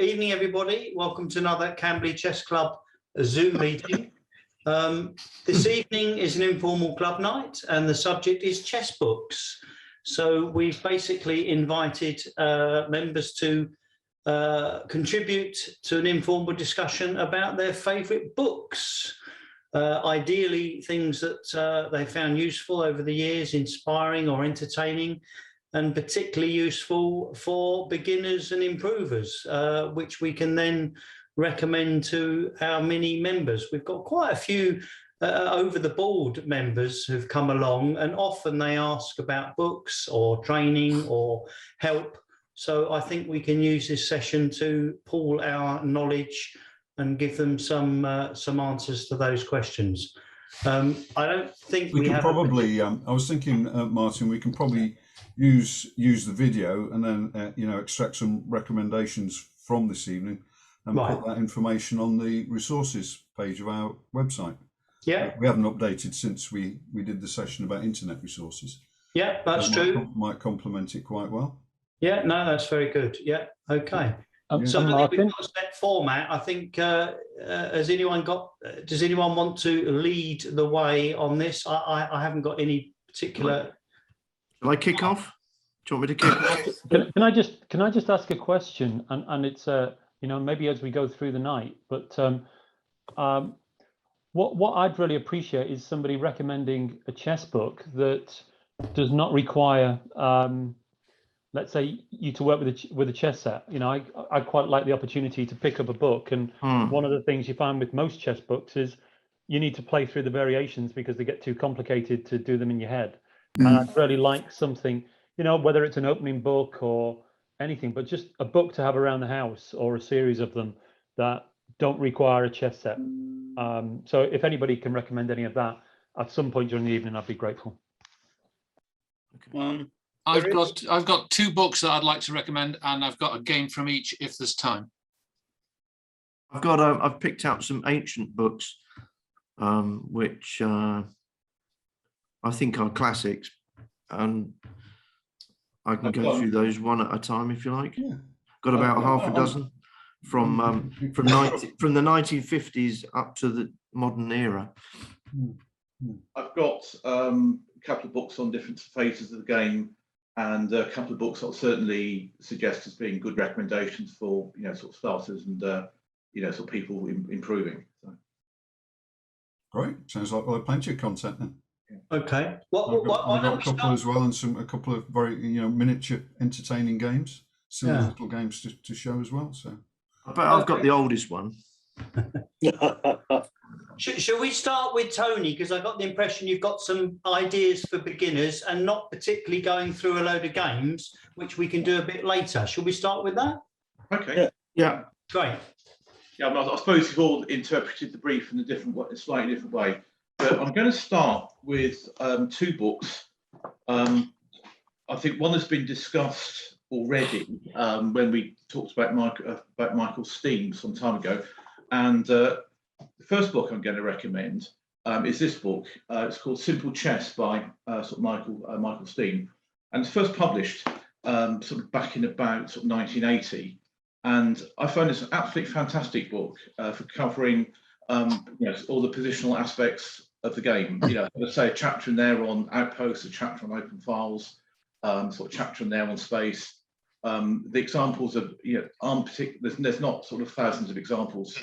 evening, everybody. Welcome to another Camberley Chess Club Zoom meeting. This evening is an informal club night, and the subject is chess books. So we've basically invited members to contribute to an informal discussion about their favourite books. Ideally, things that they found useful over the years, inspiring or entertaining, and particularly useful for beginners and improvers, which we can then recommend to our mini members. We've got quite a few over the board members who've come along, and often they ask about books or training or help. So I think we can use this session to pool our knowledge and give them some answers to those questions. I don't think we can probably. I was thinking, Martin, we can probably use the video and then extract some recommendations from this evening and put that information on the resources page of our website. Yeah, we haven't updated since we did the session about internet resources. Yeah, that's true. Might complement it quite well. Yeah, no, that's very good. Yeah, okay. So I think we've got a set format. I think does anyone want to lead the way on this? I haven't got any particular. Shall I kick off? Do you want me to kick off? Can I just ask a question? And it's maybe as we go through the night, but what I'd really appreciate is somebody recommending a chess book that does not require let's say you to work with a chess set. I quite like the opportunity to pick up a book, and one of the things you find with most chess books is you need to play through the variations because they get too complicated to do them in your head. And I'd really like something, whether it's an opening book or anything, but just a book to have around the house or a series of them that don't require a chess set. So if anybody can recommend any of that at some point during the evening, I'd be grateful. Okay. I've got two books that I'd like to recommend, and I've got a game from each if there's time. I've picked out some ancient books, which I think are classics, and I can go through those one at a time if you like. Yeah. Got about half a dozen from the 1950s up to the modern era. I've got a couple of books on different phases of the game, and a couple of books I'll certainly suggest as being good recommendations for sort of starters and sort of people improving. So. Great, sounds like plenty of content then. Okay. I've got a couple as well, and a couple of very miniature entertaining games, silly little games to show as well. So, but I've got the oldest one. Shall we start with Tony? Because I got the impression you've got some ideas for beginners and not particularly going through a load of games, which we can do a bit later. Shall we start with that? Okay. Yeah. Great. Yeah, I suppose you've all interpreted the brief in a slightly different way. But I'm going to start with two books. I think one has been discussed already when we talked about Michael Steam some time ago, and the first book I'm going to recommend is this book. It's called Simple Chess by Michael Steam, and it's first published sort of back in about 1980. And I found this an absolutely fantastic book for covering all the positional aspects of the game. Let's say a chapter in there on outposts, a chapter on open files, sort of chapter in there on space. The examples of aren't particular. There's not sort of thousands of examples,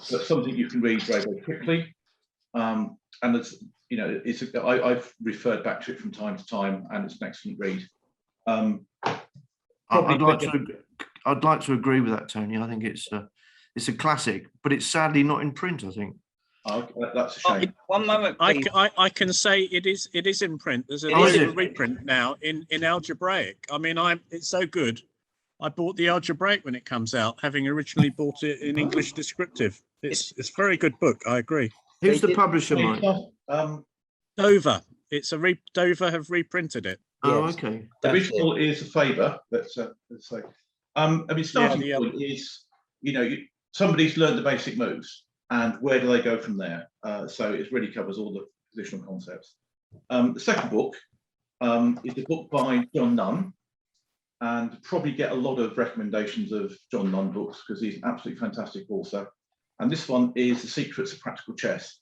but something you can read very, very quickly. And it's I've referred back to it from time to time, and it's an excellent read. I'd like to agree with that, Tony. I think it's a classic, but it's sadly not in print, I think. Oh, that's a shame. One moment, I can say it is in print. There's a reprint now in algebraic. I mean, it's so good. I bought the algebraic when it comes out, having originally bought it in English descriptive. It's a very good book. I agree. Who's the publisher, Mike? Dover. Dover have reprinted it. Oh, okay. The original is a Faber. Let's say. Starting point is somebody's learned the basic moves, and where do they go from there? So it really covers all the positional concepts. The second book is a book by John Nunn, and probably get a lot of recommendations of John Nunn books because he's an absolutely fantastic author. And this one is The Secrets of Practical Chess.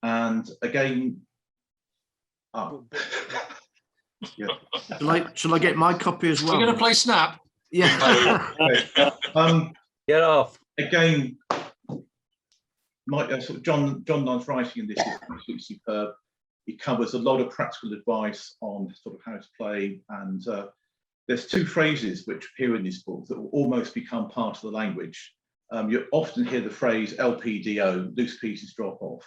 And again, yeah. Shall I get my copy as well? We're going to play Snap. Yeah. Okay. Get off. Again, sort of John Nunn's writing in this is absolutely superb. He covers a lot of practical advice on sort of how to play, and there's two phrases which appear in this book that will almost become part of the language. You often hear the phrase LPDO, loose pieces drop off,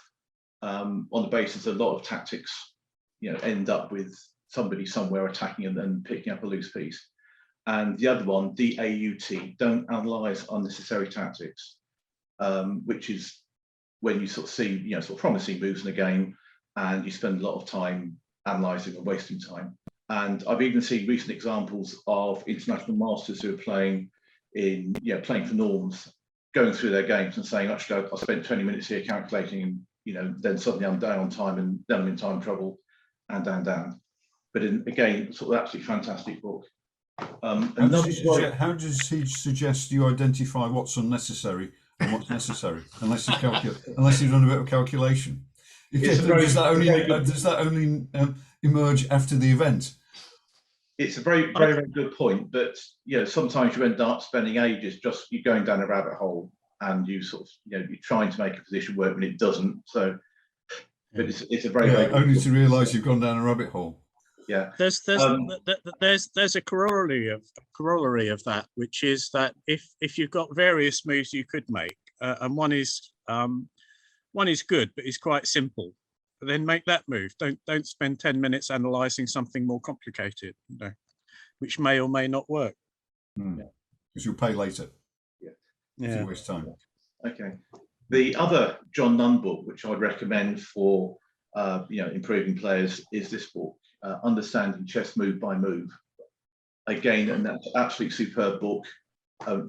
on the basis a lot of tactics, end up with somebody somewhere attacking and then picking up a loose piece. And the other one, DAUT, don't analyze unnecessary tactics, which is when you sort of see, sort of promising moves in a game, and you spend a lot of time analysing and wasting time. And I've even seen recent examples of international masters who are playing playing for norms, going through their games and saying, actually, I spent 20 minutes here calculating, and then suddenly I'm down on time and then I'm in time trouble, and down. But again, sort of absolutely fantastic book. How does he suggest you identify what's unnecessary and what's necessary, unless you've done a bit of calculation? Does that only emerge after the event? It's a very, very, very good point. But sometimes you end up spending ages you're going down a rabbit hole, and you sort of you're trying to make a position work when it doesn't. So, but it's a very, very only to realise you've gone down a rabbit hole. Yeah. There's a corollary of that, which is that if you've got various moves you could make, and one is good but is quite simple, then make that move. Don't spend 10 minutes analysing something more complicated, which may or may not work. Because you'll pay later. Yeah. Waste time. Okay. The other John Nunn book, which I'd recommend for improving players, is this book, Understanding Chess Move by Move. Again, an absolutely superb book,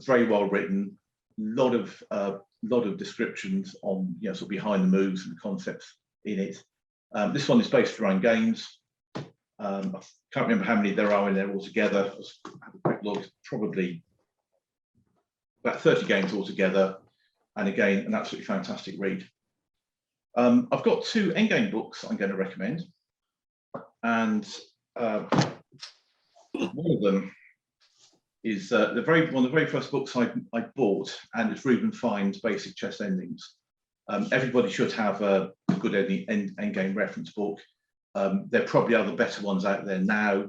very well written, lot of descriptions on sort of behind the moves and the concepts in it. This one is based around games. I can't remember how many there are in there altogether. Let's have a quick look. Probably about 30 games altogether, and again, an absolutely fantastic read. I've got two endgame books I'm going to recommend, and one of them is one of the very first books I bought, and it's Reuben Fine's Basic Chess Endings. Everybody should have a good endgame reference book. There are probably other better ones out there now.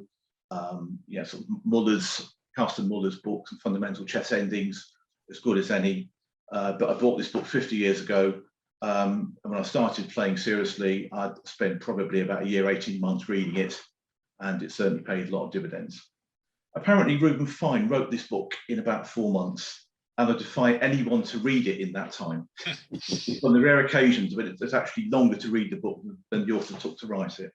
Sort of Carsten Muller's books and Fundamental Chess Endings, as good as any. But I bought this book 50 years ago. And when I started playing seriously, I'd spent probably about a year, 18 months reading it, and it certainly paid a lot of dividends. Apparently, Reuben Fine wrote this book in about 4 months, and I defy anyone to read it in that time. On the rare occasions, but it's actually longer to read the book than the author took to write it.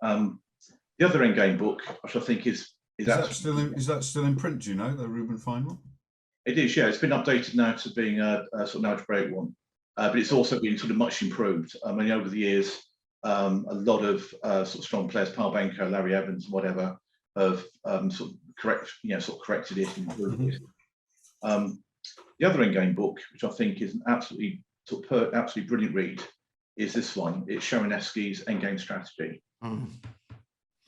The other endgame book, which I think is that still in print? Do you know the Reuben Fine one? It is, yeah. It's been updated now to being a sort of algebraic one, but it's also been sort of much improved. I mean, over the years, a lot of sort of strong players, Paul Benko, Larry Evans, whatever, have sort of corrected it and improved it. The other endgame book, which I think is an absolutely brilliant read, is this one. It's Sharonevsky's Endgame Strategy.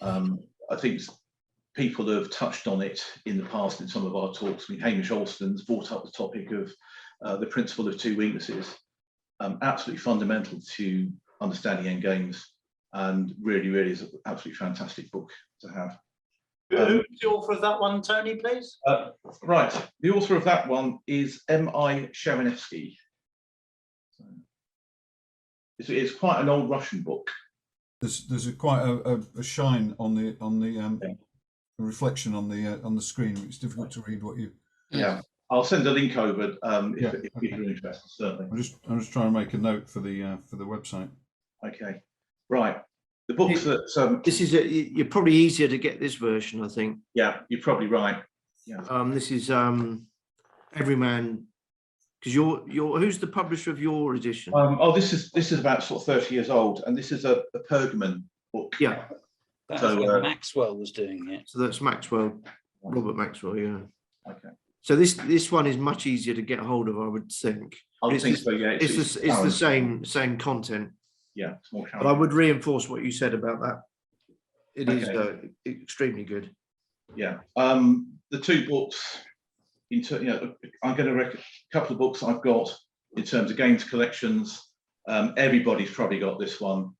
I think people have touched on it in the past in some of our talks. I mean, Hamish Alston's brought up the topic of the principle of two weaknesses. Absolutely fundamental to understanding endgames, and really is an absolutely fantastic book to have. Who's the author of that one, Tony, please? Right, the author of that one is M.I. Sharonevsky. It's quite an old Russian book. There's quite a shine on the reflection on the screen. It's difficult to read what you. Yeah, I'll send a link over if people are interested. Certainly. I'm just trying to make a note for the website. Okay, right. The books that this is you're probably easier to get this version, I think. Yeah, you're probably right. Yeah. This is Everyman, because you're who's the publisher of your edition? This is about sort of 30 years old, and this is a Pergamon book. Yeah. Maxwell was doing it. So that's Maxwell. Robert Maxwell, yeah. Okay. So this one is much easier to get hold of, I would think. I think so, yeah. It's the same content. Yeah, it's more But I would reinforce what you said about that. It is Okay. extremely good. Yeah. The two books, I'm going to a couple of books I've got in terms of games collections. Everybody's probably got this one.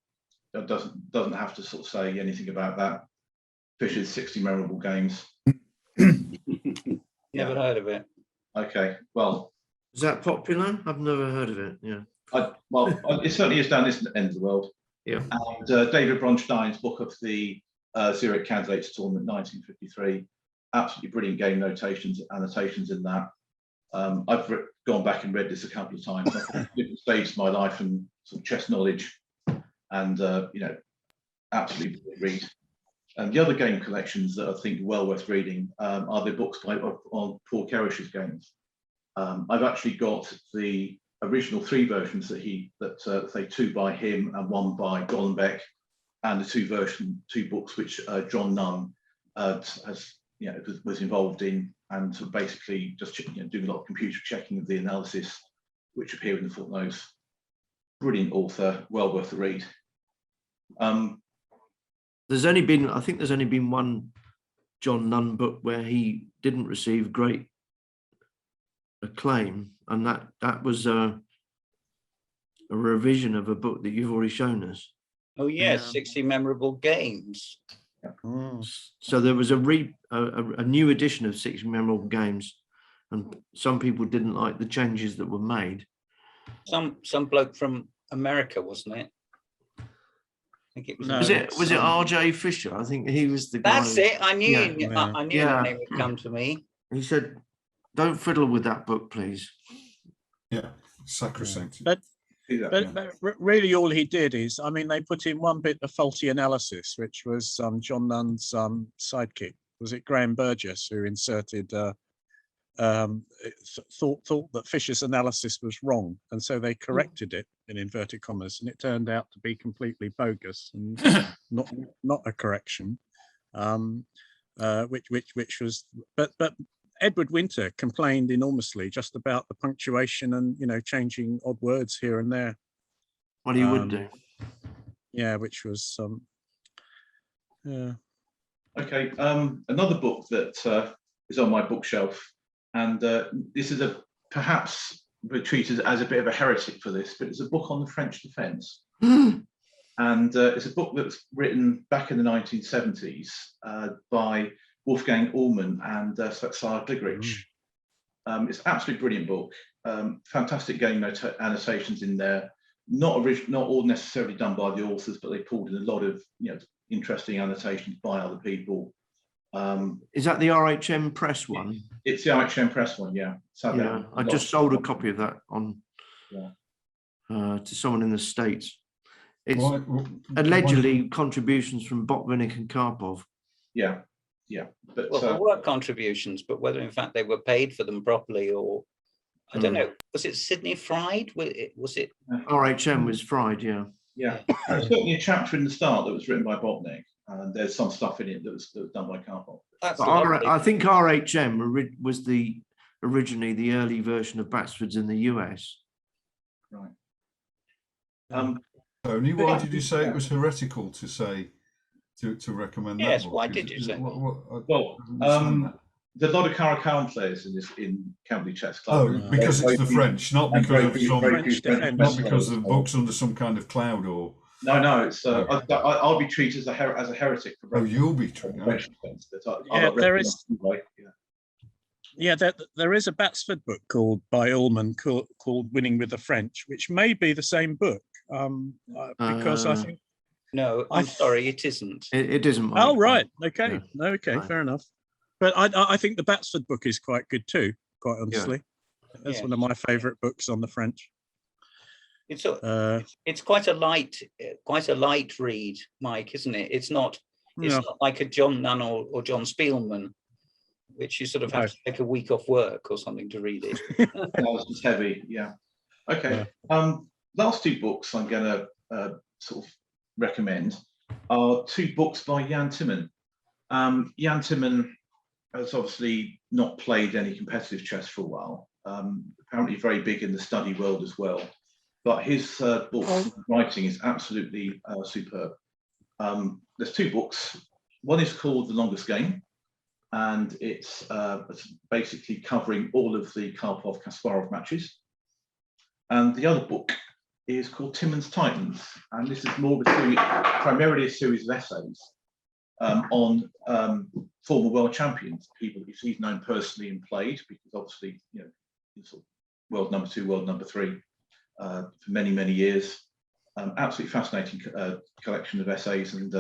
That doesn't have to sort of say anything about that. Fisher's 60 Memorable Games. Never heard of it. Okay, well. Is that popular? I've never heard of it. Yeah. It certainly is down this end of the world. Yeah. And David Bronstein's book of the Zurich Candidates Tournament 1953, absolutely brilliant game annotations in that. I've gone back and read this a couple of times. Different stages of my life and sort of chess knowledge, and absolutely brilliant read. And the other game collections that I think are well worth reading are the books on Paul Kerish's games. I've actually got the original 3 versions that say 2 by him and 1 by Gollenbeck, and the 2 books which John Nunn was involved in, and sort of basically just doing a lot of computer checking of the analysis, which appear in the footnotes. Brilliant author, well worth the read. I think there's only been one John Nunn book where he didn't receive great acclaim, and that was a revision of a book that you've already shown us. Oh yes, 60 Memorable Games. So there was a new edition of 60 Memorable Games, and some people didn't like the changes that were made. Some bloke from America, wasn't it? I think it was. No, Was it R.J. Fisher? I think he was the guy. That's it. I knew. Yeah. I knew the name would come to me. He said, "Don't fiddle with that book, please." Yeah, sacrosanct. But really all he did is, I mean, they put in one bit of faulty analysis, which was John Nunn's sidekick. Was it Graham Burgess who inserted thought that Fisher's analysis was wrong, and so they corrected it in inverted commas, and it turned out to be completely bogus and not a correction, which was but Edward Winter complained enormously just about the punctuation and changing odd words here and there. What he would do. Yeah, which was yeah. Okay, another book that is on my bookshelf, and this is perhaps treated as a bit of a heretic for this, but it's a book on the French defence. And it's a book that's written back in the 1970s by Wolfgang Ullmann and Svetlana Gligrich. It's an absolutely brilliant book. Fantastic game annotations in there. Not all necessarily done by the authors, but they pulled in a lot of interesting annotations by other people. Is that the RHM Press one? It's the RHM Press one, yeah. Sadly, yeah, I just sold a copy of that on to someone in the States. It's allegedly contributions from Botvinnik and Karpov. Yeah, yeah. But well, there were contributions, but whether in fact they were paid for them properly, or I don't know. Was it Sidney Fried? Was it? RHM was Fried, yeah. Yeah, there's certainly a chapter in the start that was written by Botvinnik, and there's some stuff in it that was done by Karpov. I think RHM was originally the early version of Batsford's in the US. Right. Tony, why did you say it was heretical to recommend that? Yes, book? why did you say that? Well, there are a lot of Caracal players in Camberley Chess Club. Oh, because it's the French, not because French of the books under some kind of cloud or. No, it's I'll be treated as a heretic. Oh, you'll be treated. There is. Yeah, there is a Batsford book by Ullmann called "Winning with the French," which may be the same book, because I think. No, I'm sorry, it isn't. It isn't. Mike. Oh right, okay, Yeah. okay, Right. fair enough. But I think the Batsford book is quite good too. Quite honestly, that's one of my favourite books on the French. It's quite a light read, Mike, isn't it? It's not like a John Nunn or John Spielman, which you sort of have to take a week off work or something to read it. It's heavy, yeah. Okay. Last 2 books I'm going to sort of recommend are 2 books by Jan Timman. Jan Timman has obviously not played any competitive chess for a while. Apparently very big in the study world as well. But his book writing is absolutely superb. There's 2 books. One is called The Longest Game, and it's basically covering all of the Karpov-Kasparov matches. And the other book is called Timon's Titans, and this is more of a series, primarily a series of essays on former world champions, people he's known personally and played, because obviously, you know, he's sort of world number 2, world number 3 for many, many years. Absolutely fascinating collection of essays and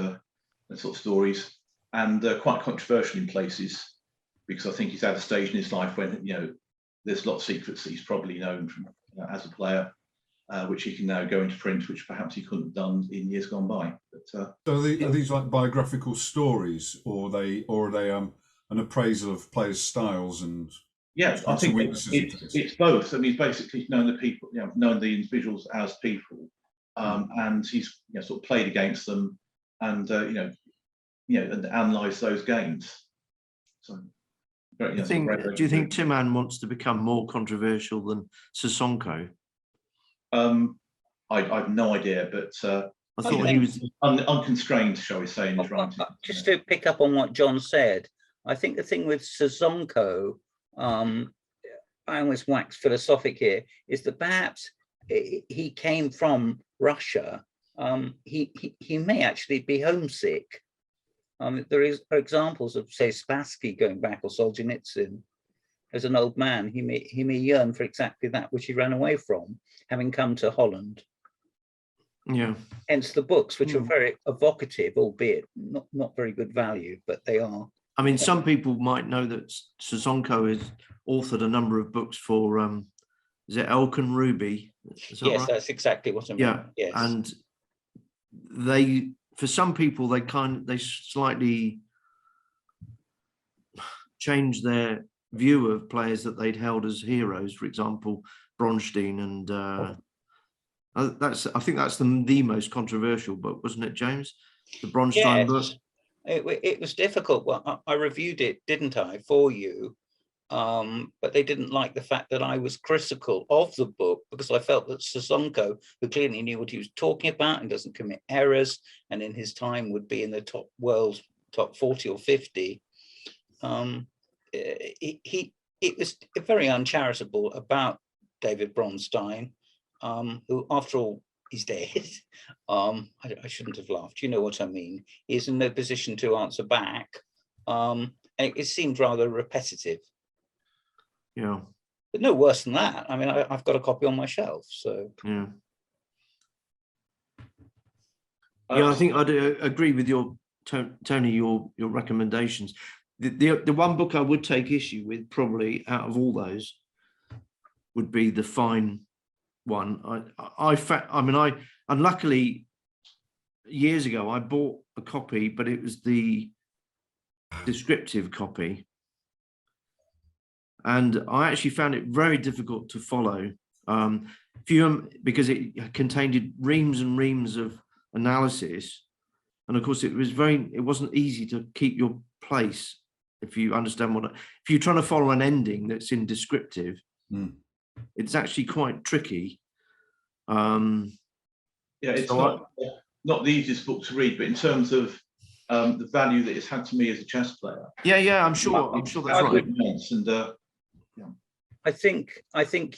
sort of stories, and quite controversial in places, because I think he's at a stage in his life when, you know, there's a lot of secrets that he's probably known from as a player, which he can now go into print, which perhaps he couldn't have done in years gone by. But, so are these like biographical stories, or are they an appraisal of players' styles and? Yeah, I think it's both. I mean, he's basically known the people, you know, known the individuals as people, and he's, you know, sort of played against them, and and analysed those games. So, do you think Timman wants to become more controversial than Sosonko? I have no idea, but I thought he was unconstrained, shall we say, in his writing. Just to pick up on what John said, I think the thing with Sosonko, I almost wax philosophic here, is that perhaps he came from Russia. He may actually be homesick. There are examples of, say, Spassky going back, or Solzhenitsyn. As an old man, he may yearn for exactly that which he ran away from, having come to Holland. Yeah. Hence the books, which are very evocative, albeit not very good value, but they are. I mean, some people might know that Sosonko has authored a number of books for, is it Elkin Ruby? Yes, right? that's exactly what I mean. Yeah, yes. And for some people, they slightly change their view of players that they'd held as heroes. For example, Bronstein, and I think that's the most controversial book, wasn't it, James? The Bronstein book. It was difficult. Well, I reviewed it, didn't I, for you? But they didn't like the fact that I was critical of the book, because I felt that Sosonko, who clearly knew what he was talking about and doesn't commit errors, and in his time would be in the top 40 or 50, it was very uncharitable about David Bronstein, who, after all, is dead. I shouldn't have laughed. You know what I mean. He's in no position to answer back. And it seemed rather repetitive. Yeah. But no worse than that. I mean, I've got a copy on my shelf. So yeah. Yeah, I think I'd agree with your Tony, your recommendations. The one book I would take issue with, probably out of all those, would be the Fine one. I unluckily years ago I bought a copy, but it was the descriptive copy, and I actually found it very difficult to follow. Because it contained reams and reams of analysis, and of course it wasn't easy to keep your place. If you understand if you're trying to follow an ending that's in descriptive, it's actually quite tricky. It's not the easiest book to read, but in terms of the value that it's had to me as a chess player. Yeah, I'm sure that's right. And I think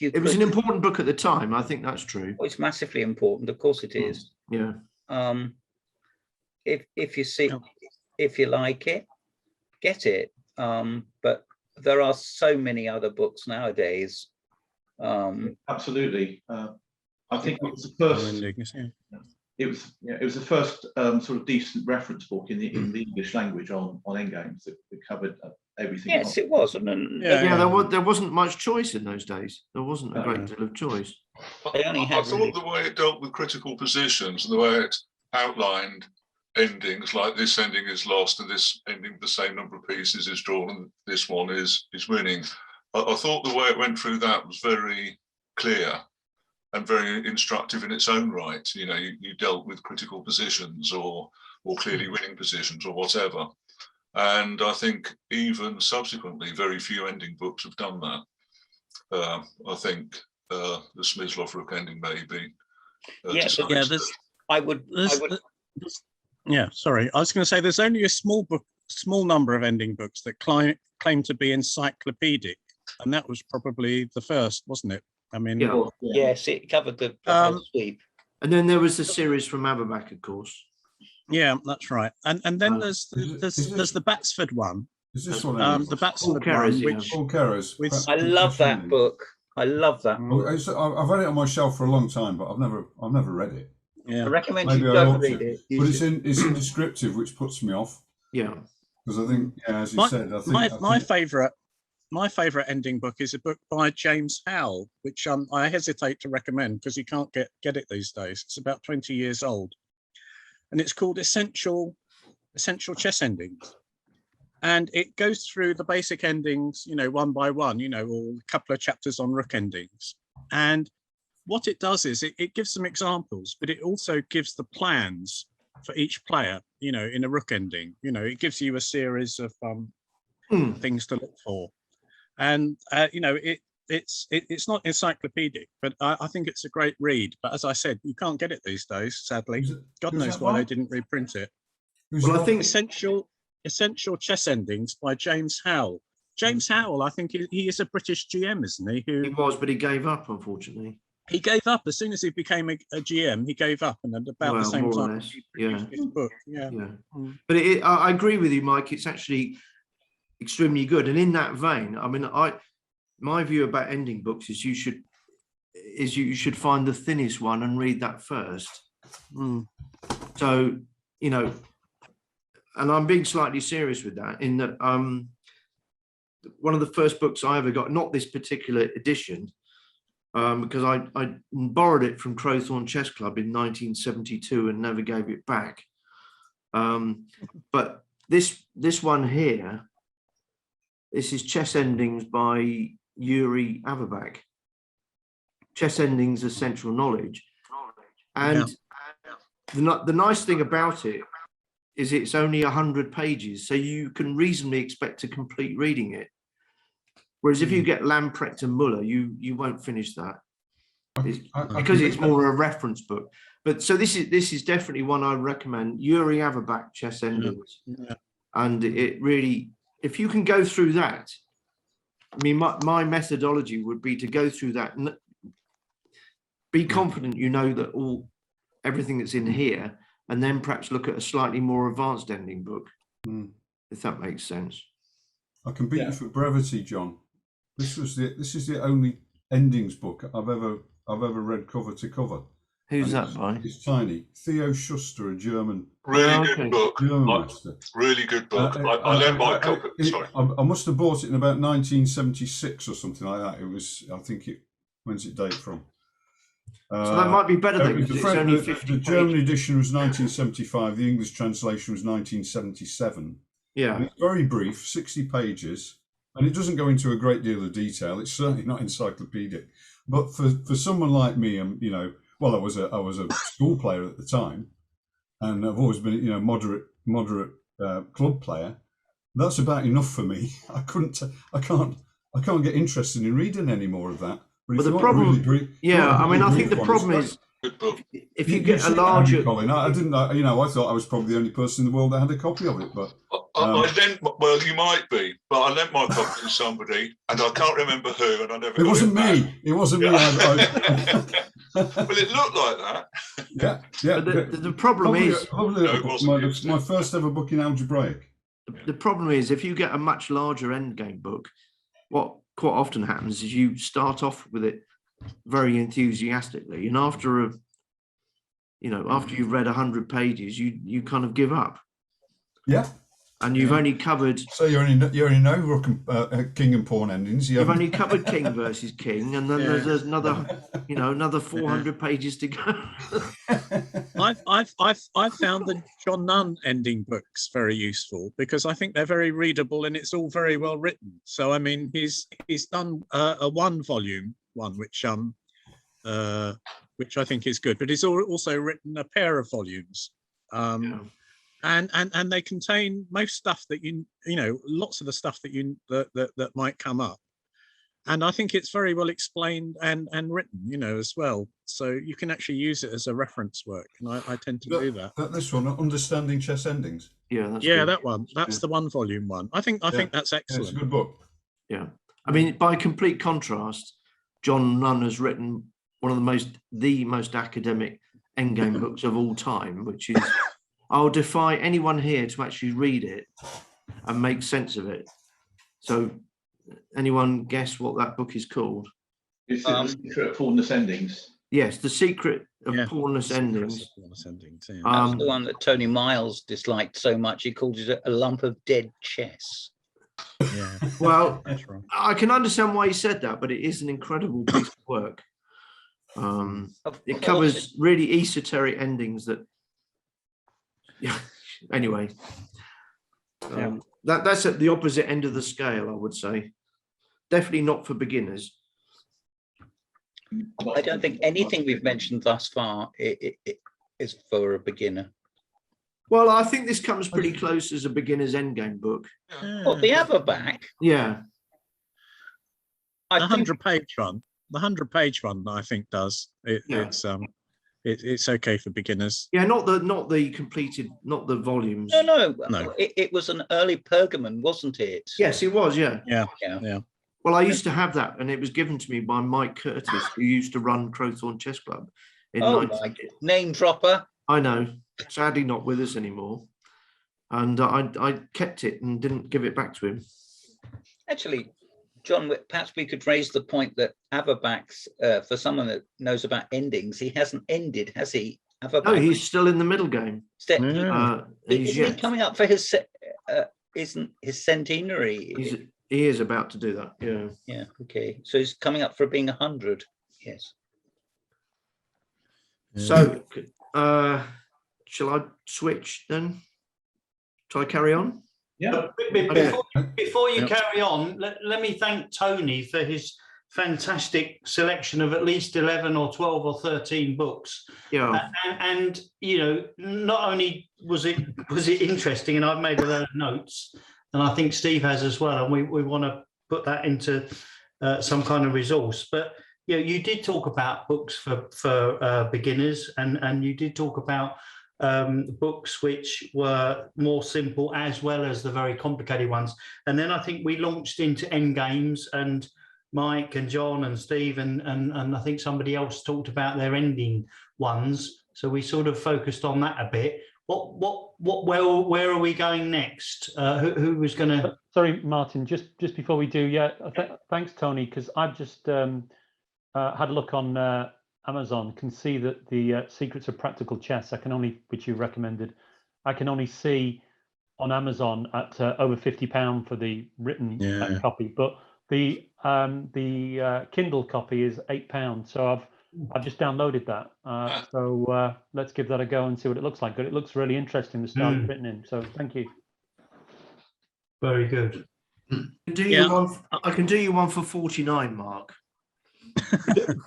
it was an important book at the time. I think that's true. It's massively important. Of course it is. Yeah. If you like it, get it. But there are so many other books nowadays. Absolutely. I think it was the first. It was the first sort of decent reference book in the English language on endgames that covered everything. Yes, it was. There wasn't much choice in those days. There wasn't a great deal of choice. I thought the way it dealt with critical positions and the way it outlined endings, like this ending is lost and this ending the same number of pieces is drawn and this one is winning. I thought the way it went through that was very clear and very instructive in its own right. You know, you dealt with critical positions or clearly winning positions or whatever. And I think even subsequently, very few ending books have done that. I think the Smyslov Rook ending maybe. Yeah, yeah. Yeah, sorry. I was going to say there's only a small number of ending books that claim to be encyclopedic, and that was probably the first, wasn't it? I mean, yes, it covered the whole sweep. And then there was the series from Aberback, of course. Yeah, that's right. And then there's the Batsford one. Is this one? The Batsford one, which Paul Carer's. I love that book. I love that book. I've had it on my shelf for a long time, but I've never read it. Yeah. I recommend Maybe you don't read it. But it's in descriptive, which puts me off. Yeah, because I think, as you said, my favourite ending book is a book by James Howell, which I hesitate to recommend because you can't get it these days. It's about 20 years old, and it's called Essential Chess Endings, and it goes through the basic endings, one by one, or a couple of chapters on rook endings. And what it does is it gives some examples, but it also gives the plans for each player, in a rook ending. It gives you a series of things to look for. And, it's not encyclopedic, but I think it's a great read. But as I said, you can't get it these days, sadly. God knows why they didn't reprint it. Well, I think Essential Chess Endings by James Howell. James Howell, I think he is a British GM, isn't he? He was, but he gave up, unfortunately. He gave up as soon as he became a GM. He gave up, and at about the same time, he produced his book. Yeah. But I agree with you, Mike. It's actually extremely good. And in that vein, I mean, my view about ending books is you should find the thinnest one and read that first. So, and I'm being slightly serious with that, in that one of the first books I ever got, not this particular edition, because I borrowed it from Crowthorne Chess Club in 1972 and never gave it back. But this one here, this is Chess Endings by Yuri Averback. Chess Endings Essential Knowledge. And the nice thing about it is it's only 100 pages, so you can reasonably expect to complete reading it. Whereas if you get Lamprecht and Muller, you won't finish that, because it's more a reference book. But so this is definitely one I recommend. Yuri Averback, Chess Endings, and it really, if you can go through that, I mean, my methodology would be to go through that and be confident that everything that's in here, and then perhaps look at a slightly more advanced ending book, if that makes sense. I can beat you for brevity, John. This is the only endings book I've ever read cover to cover. Who's that by? It's tiny. Theo Schuster, a German. Really good book. German master. Really good book. I lent my copy. Sorry. I must have bought it in about 1976 or something like that. It was. I think it. When's it date from? So that might be better than the German edition was 1975. The English translation was 1977. Yeah, and it's very brief, 60 pages, and it doesn't go into a great deal of detail. It's certainly not encyclopedic. But for someone like me, well, I was a school player at the time, and I've always been, moderate club player. That's about enough for me. I can't get interested in reading any more of that. But the problem, I think the problem is, if you get a larger, Colin, I didn't, I thought I was probably the only person in the world that had a copy of it. But well, you might be, but I lent my copy to somebody, and I can't remember who, and I never. It wasn't me. It wasn't me. Well, it looked like that. Yeah. But the problem is, my first ever book in algebraic. The problem is, if you get a much larger endgame book, what quite often happens is you start off with it very enthusiastically, and after you've read 100 pages, you kind of give up. Yeah. And you've only covered. So you only know rook and king and pawn endings. You've only covered king versus king, and then there's another 400 pages to go. I've found the John Nunn ending books very useful, because I think they're very readable and it's all very well written. So I mean, he's done a one-volume one, which I think is good, but he's also written a pair of volumes. and they contain most stuff that you know, lots of the stuff that that might come up. And I think it's very well explained and written, you know, as well. So you can actually use it as a reference work, and I tend to do that. This one, Understanding Chess Endings. Yeah, that's yeah, good. that one. That's the 1-volume one. I think that's excellent. It's a good book. Yeah, I mean, by complete contrast, John Nunn has written one of the most academic endgame books of all time, which is, I'll defy anyone here to actually read it and make sense of it. So, anyone guess what that book is called? Is it The Secret of Pawnless Endings? Yes, The Secret of Pawnless Endings. That's the one that Tony Miles disliked so much, he called it a lump of dead chess. Yeah. Well, That's right. I can understand why he said that, but it is an incredible piece of work. It covers really esoteric endings that, yeah, anyway. That's at the opposite end of the scale, I would say. Definitely not for beginners. I don't think anything we've mentioned thus far is for a beginner. Well, I think this comes pretty close as a beginner's endgame book. Well, the Averback. Yeah. The 100-page one. The 100-page one, I think, does. It's okay for beginners. Yeah, not the completed, not the volumes. No. It was an early Pergamon, wasn't it? Yes, it was. Yeah. Yeah. Well, I used to have that, and it was given to me by Mike Curtis, who used to run Crowthorne Chess Club. My name dropper. I know. Sadly, not with us anymore. And I kept it and didn't give it back to him. Actually, John, perhaps we could raise the point that Averbacks, for someone that knows about endings, he hasn't ended, has he? Averback. No, he's still in the middle game. Isn't he coming up for his centenary? He is about to do that. Yeah. Yeah. Okay. So he's coming up for being 100. Yes. So, shall I switch then? Shall I carry on? Yeah. Before you carry on, let me thank Tony for his fantastic selection of at least 11 or 12 or 13 books. Yeah. And you know, not only was it interesting, and I've made a lot of notes, and I think Steve has as well, and we want to put that into some kind of resource. But you know, you did talk about books for beginners, and you did talk about books which were more simple as well as the very complicated ones. And then I think we launched into end games, and Mike and John and Steve and I think somebody else talked about their ending ones. So we sort of focused on that a bit. Where are we going next? Who was going to? Sorry, Martin. Just before we do, thanks, Tony, because I've just had a look on Amazon. Can see that the Secrets of Practical Chess, which you recommended, I can only see on Amazon at over £50 for the written copy, but the Kindle copy is £8. So I've just downloaded that. So let's give that a go and see what it looks like. But it looks really interesting, the style it's written in. So thank you. Very good. I can do you one for 49, Mark.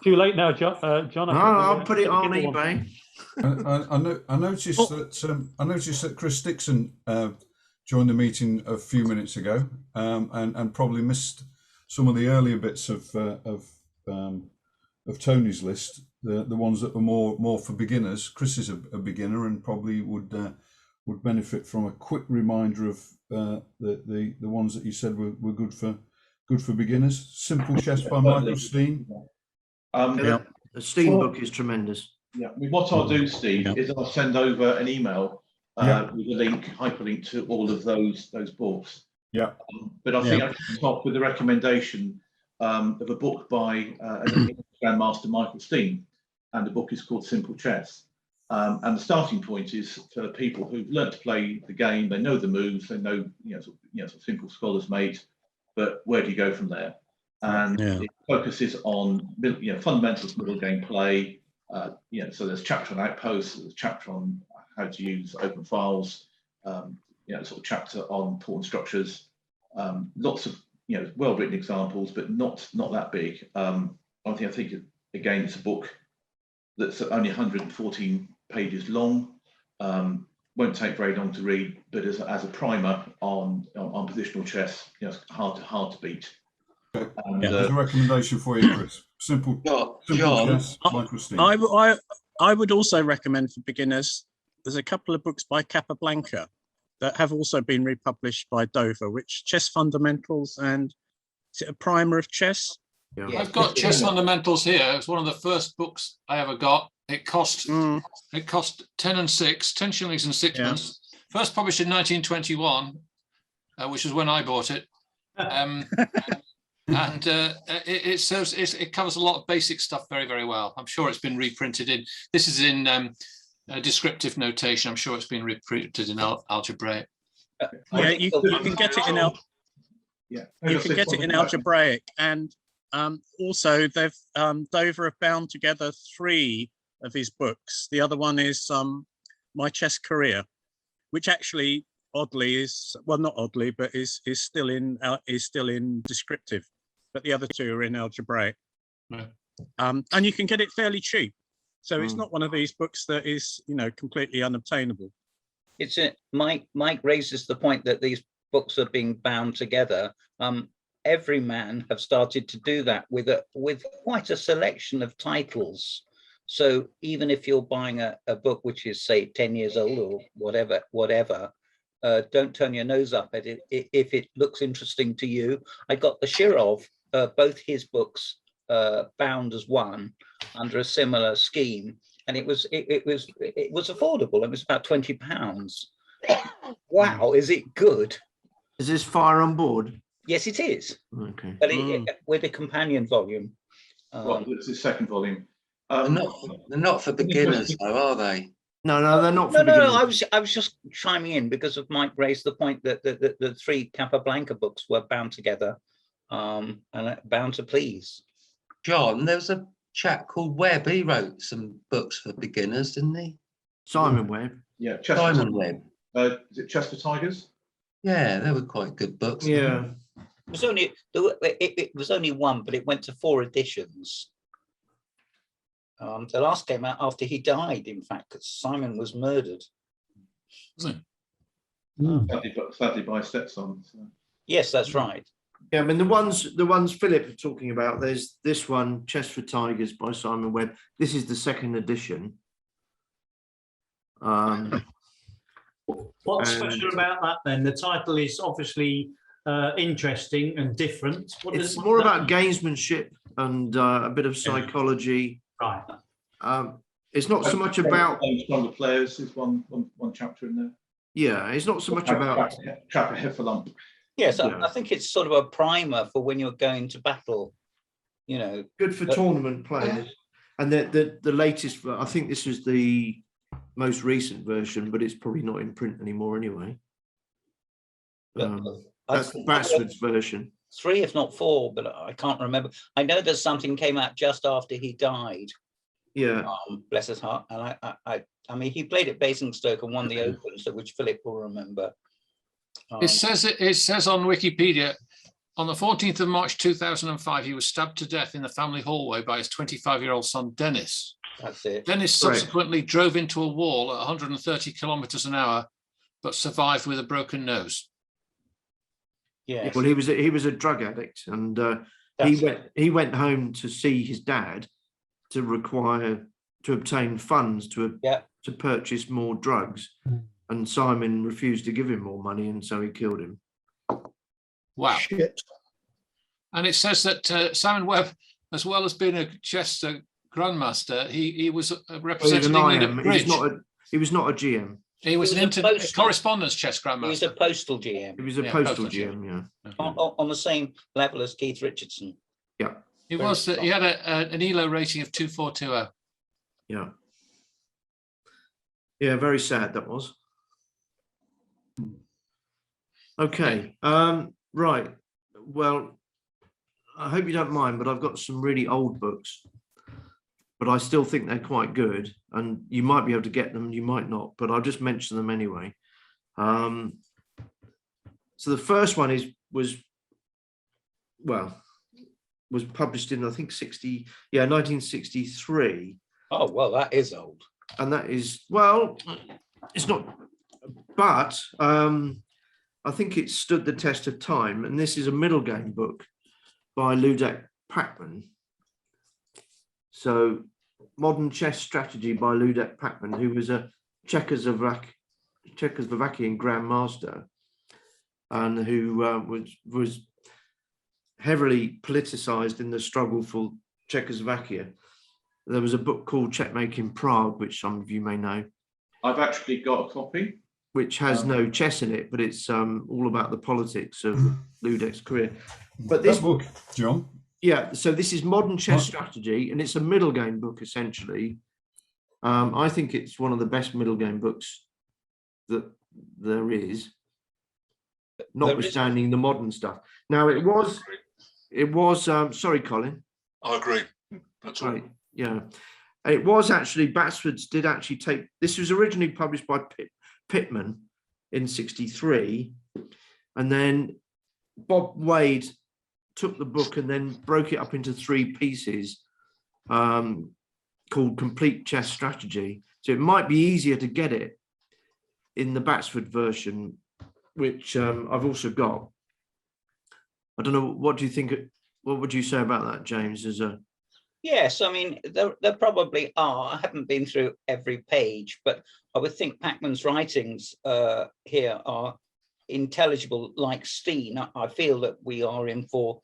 Too late now, John. I'll put it on eBay. I noticed that Chris Dixon joined the meeting a few minutes ago, and probably missed some of the earlier bits of Tony's list, the ones that were more for beginners. Chris is a beginner and probably would benefit from a quick reminder of the ones that you said were good for beginners. Simple Chess by Michael Steen. The Steen book is tremendous. Yeah, what I'll do, Steve, is I'll send over an email with a hyperlink to all of those books. Yeah. But I think I can start with the recommendation of a book by Grandmaster Michael Steen, and the book is called Simple Chess. And the starting point is for people who've learnt to play the game. They know the moves. They know, sort of simple scholars mate. But where do you go from there? And it focuses on fundamentals, middle game play. So there's a chapter on outposts. There's a chapter on how to use open files. Sort of chapter on pawn structures. Lots of well-written examples, but not that big. I think again it's a book that's only 114 pages long. won't take very long to read, but as a primer on positional chess, it's hard to beat. And, There's a recommendation for you, Chris. Simple chess, Michael Steen. I would also recommend for beginners, there's a couple of books by Capablanca that have also been republished by Dover, which Chess Fundamentals and is it a primer of chess? Yeah. I've got Chess Fundamentals here. It's one of the first books I ever got. It cost 10 and 6, 10 shillings and sixpence. First published in 1921, which is when I bought it. And it covers a lot of basic stuff very, very well. I'm sure it's been reprinted in. This is in descriptive notation. I'm sure it's been reprinted in algebraic. You can get it in you can get it in algebraic, and also they've Dover have bound together 3 of his books. The other one is My Chess Career, which actually oddly is, well, not oddly, but is still in descriptive, but the other 2 are in algebraic. Right. And you can get it fairly cheap, so it's not one of these books that is completely unobtainable. Mike raises the point that these books are being bound together. Every man have started to do that with quite a selection of titles. So even if you're buying a book which is, say, 10 years old or whatever, don't turn your nose up at it if it looks interesting to you. I got the Shirov, both his books bound as one under a similar scheme, and it was affordable. It was about £20. Wow, is it good? Is this Fire on Board? Yes, it is. Okay. But with a companion volume. It's the second volume. They're not for beginners, though, are they? No, they're not for beginners. I was just chiming in because of Mike raised the point that the 3 Capablanca books were bound together and bound to please. John, there was a chap called Webb. He wrote some books for beginners, didn't he? Simon Webb. Yeah, Simon Webb. Is it Chess for Tigers? Yeah, they were quite good books. Yeah. It was only one, but it went to 4 editions. The last came out after he died, in fact, because Simon was murdered. Was it? Sadly by stepson. So. Yes, that's right. Yeah, I mean the ones Philip was talking about. There's this one, Chess for Tigers by Simon Webb. This is the 2nd edition. What's special about that then? The title is obviously interesting and different. It's more about gamesmanship and a bit of psychology. Right. It's not so much about stronger players. Is one chapter in there. Yeah, it's not so much about trap a heffalump. Yes, I think it's sort of a primer for when you're going to battle. Good for tournament players. And the latest, I think this was the most recent version, but it's probably not in print anymore anyway. That's the Bassford's version. 3, if not 4, but I can't remember. I know that something came out just after he died. Yeah. Bless his heart. And I mean, he played at Basingstoke and won the Open, so which Philip will remember. It says on Wikipedia, on the 14th of March 2005, he was stabbed to death in the family hallway by his 25-year-old son, Dennis. That's it. Dennis subsequently drove into a wall at 130 kilometers an hour, but survived with a broken nose. Yeah. Well, he was a drug addict, and he went home to see his dad to obtain funds to purchase more drugs, and Simon refused to give him more money, and so he killed him. Wow. Shit. And it says that Simon Webb, as well as being a chess grandmaster, he was representing England at bridge. He was not a GM. He was an correspondence chess grandmaster. He was a postal GM. He was a postal GM, yeah. On the same level as Keith Richardson. Yeah. He was. He had an ELO rating of 2420. Yeah. Yeah, very sad that was. Okay. Right. Well, I hope you don't mind, but I've got some really old books, but I still think they're quite good, and you might be able to get them, you might not, but I'll just mention them anyway. So the first one was published in, I think, 1963. Oh, well, that is old. And that is, well, it's not but I think it stood the test of time. And this is a middle game book by Ludek Pachman. So Modern Chess Strategy by Ludek Pachman, who was a Czechoslovakian grandmaster and who was heavily politicized in the struggle for Czechoslovakia. There was a book called Checkmate in Prague, which some of you may know. I've actually got a copy. Which has no chess in it, but it's all about the politics of Ludek's career. But this book, John. Yeah, so this is Modern Chess Strategy, and it's a middle game book, essentially. I think it's one of the best middle game books that there is, notwithstanding the modern stuff. Now, it was, sorry, Colin. I agree. That's right. Yeah. It was actually, Batsford's did actually take, this was originally published by Pittman in '63, and then Bob Wade took the book and then broke it up into 3 pieces called Complete Chess Strategy. So it might be easier to get it in the Batsford version, which I've also got. I don't know, what do you think? What would you say about that, James? Yes, I mean, there probably are. I haven't been through every page, but I would think Pachman's writings here are intelligible like Steen. I feel that we are in for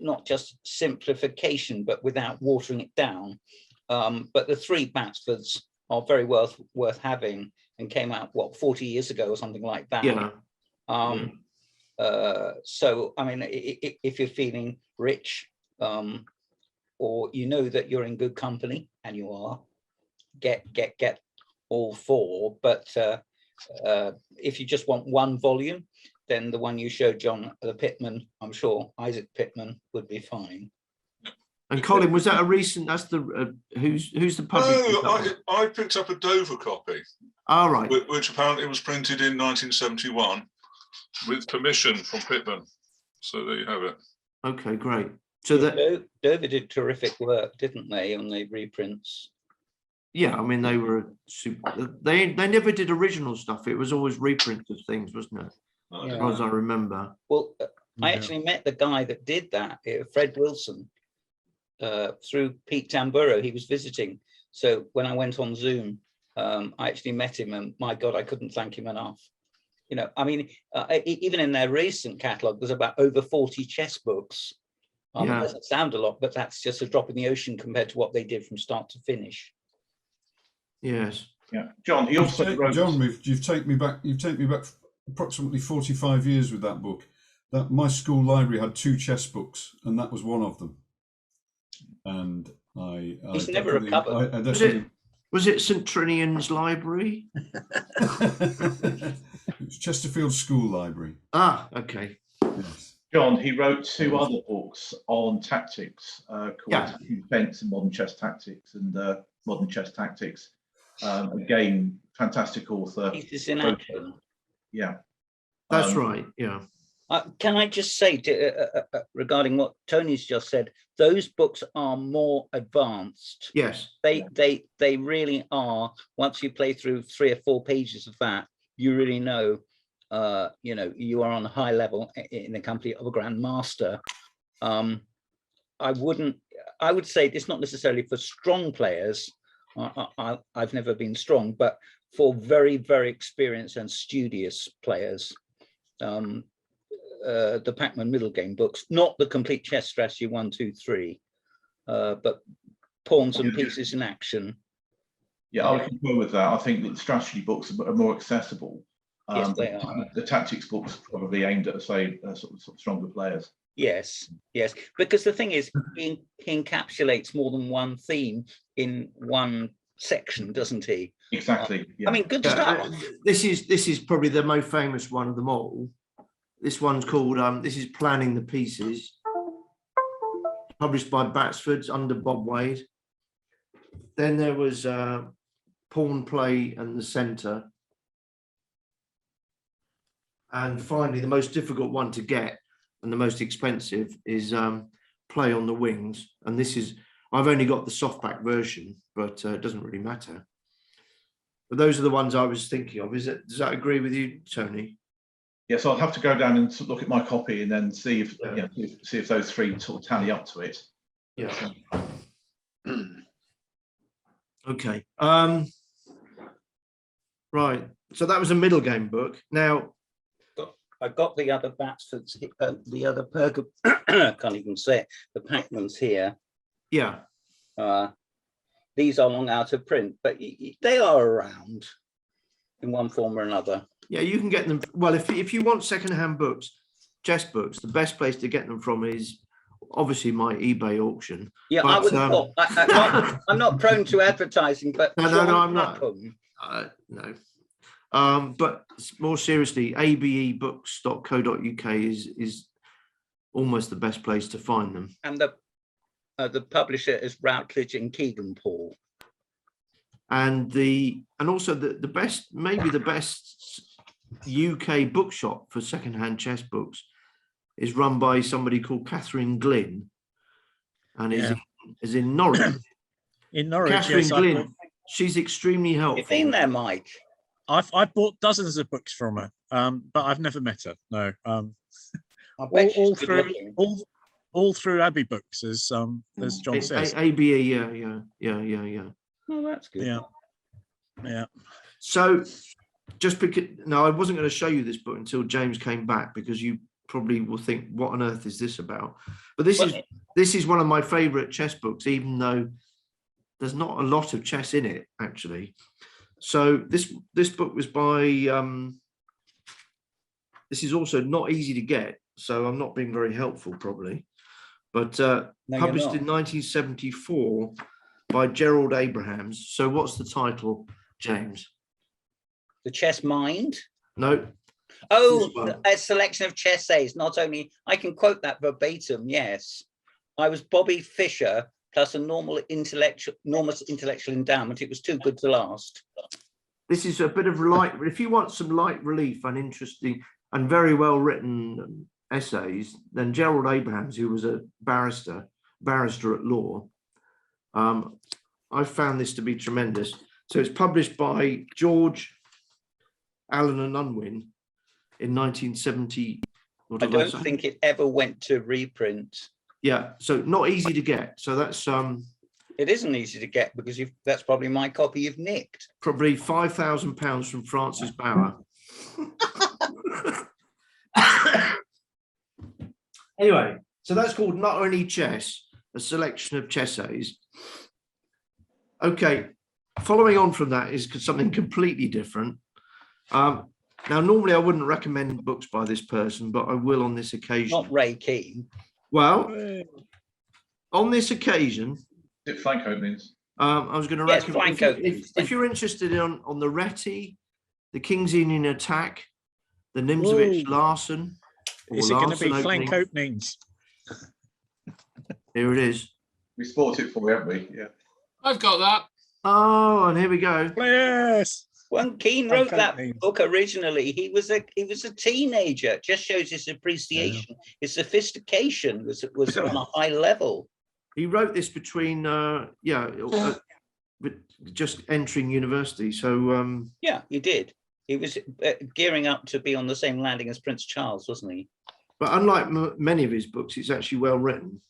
not just simplification, but without watering it down. But the 3 Batsfords are very worth having, and came out, what, 40 years ago or something like that. Yeah. So, I mean, if you're feeling rich, or you know that you're in good company, and you are, get all 4. But if you just want 1 volume, then the one you showed, John, the Pittman, I'm sure Isaac Pittman would be fine. And Colin, was that a recent? That's the who's the publisher? No, I picked up a Dover copy. All right. Which apparently was printed in 1971 with permission from Pittman. So there you have it. Okay, great. So that Dover did terrific work, didn't they, on the reprints? Yeah, I mean, they were super. They never did original stuff. It was always reprints of things, wasn't it? As far as I remember. Well, I actually met the guy that did that, Fred Wilson, through Pete Tamburo. He was visiting. So when I went on Zoom, I actually met him, and my God, I couldn't thank him enough. You know, I mean, even in their recent catalogue, there's about over 40 chess books. It doesn't sound a lot, but that's just a drop in the ocean compared to what they did from start to finish. Yes. Yeah, John. He also wrote. John, you've taken me back. You've taken me back approximately 45 years with that book. That my school library had 2 chess books, and that was one of them. And He's never recovered. Was it St Trinian's Library? It was Chesterfield School Library. Ah, okay. Yes. John, he wrote 2 other books on tactics called Defense and Modern Chess Tactics and Modern Chess Tactics. Again, fantastic author. Pieces in action. Yeah. That's right, yeah. Can I just say, regarding what Tony's just said, those books are more advanced. Yes. They really are. Once you play through 3 or 4 pages of that, you really know, you know, you are on a high level in the company of a grandmaster. I would say it's not necessarily for strong players. I've never been strong, but for very, very experienced and studious players. The Pachman middle game books, not the Complete Chess Strategy 1, 2, 3, but pawns and pieces in action. Yeah, I concur with that. I think that the strategy books are more accessible. Yes, they are. The tactics books are probably aimed at, say, sort of stronger players. Yes, yes. Because the thing is, he encapsulates more than one theme in one section, doesn't he? Exactly. Yeah. I mean, good stuff. This is probably the most famous one of them all. This one's called this is Planning the Pieces, published by Batsford's under Bob Wade. Then there was Pawn Play and the Centre. And finally, the most difficult one to get and the most expensive is Play on the Wings. And this is, I've only got the softback version, but it doesn't really matter. But those are the ones I was thinking of. Does that agree with you, Tony? Yes, I'll have to go down and sort of look at my copy and then see if see if those three sort of tally up to it. Yeah. Okay. Right. So that was a middle game book. Now, I got the other bats for the other I can't even say it. The Pac-Mans here. Yeah. These are long out of print, but they are around in one form or another. Yeah, you can get them. Well, if you want second-hand books, chess books, the best place to get them from is obviously my eBay auction. Yeah, but, I would. I'm not prone to advertising, but no, I'm not. No. But more seriously, abebooks.co.uk is almost the best place to find them. And the publisher is Routledge and Keegan Paul. And also the best, maybe the best UK bookshop for secondhand chess books is run by somebody called Catherine Glynn, and is in Norwich. In Norwich, Catherine yes, Glynn, she's extremely helpful. You've been there, Mike. I've bought dozens of books from her, but I've never met her. No, I bet all through Abbey Books, as John says. ABE, yeah. Oh, that's good. Yeah. So, just because I wasn't going to show you this book until James came back, because you probably will think, what on earth is this about? But this is one of my favourite chess books, even though there's not a lot of chess in it, actually. So this book was by, this is also not easy to get, so I'm not being very helpful probably, but published in 1974 by Gerald Abrahams. So what's the title, James? The Chess Mind? No. Oh, a selection of chess essays. Not only, I can quote that verbatim, yes. I was Bobby Fischer plus a enormous intellectual endowment. It was too good to last. This is a bit of light, if you want some light relief and interesting and very well written essays, then Gerald Abrahams, who was a barrister at law, I found this to be tremendous. So it's published by George Allen and Unwin in 1970. I don't think it ever went to reprint. Yeah, so not easy to get. So that's it isn't easy to get, because that's probably my copy you've nicked. Probably £5,000 from Francis Bauer. Anyway, so that's called Not Only Chess, a selection of chess essays. Okay, following on from that is something completely different. Now, normally I wouldn't recommend books by this person, but I will on this occasion. Not Ray Keane. Well, on this occasion, flank openings. I was going to recommend, if you're interested on the Reti, the King's Indian Attack, the Nimzowitsch Larsen. Is it going to be flank openings? Here it is. We sport it for you, haven't we? Yeah. I've got that. Oh, and here we go. Yes. When Keane wrote that book originally, he was a teenager. It just shows his appreciation, his sophistication was on a high level. He wrote this between just entering university. So yeah, he did. He was gearing up to be on the same landing as Prince Charles, wasn't he? But unlike many of his books, it's actually well written.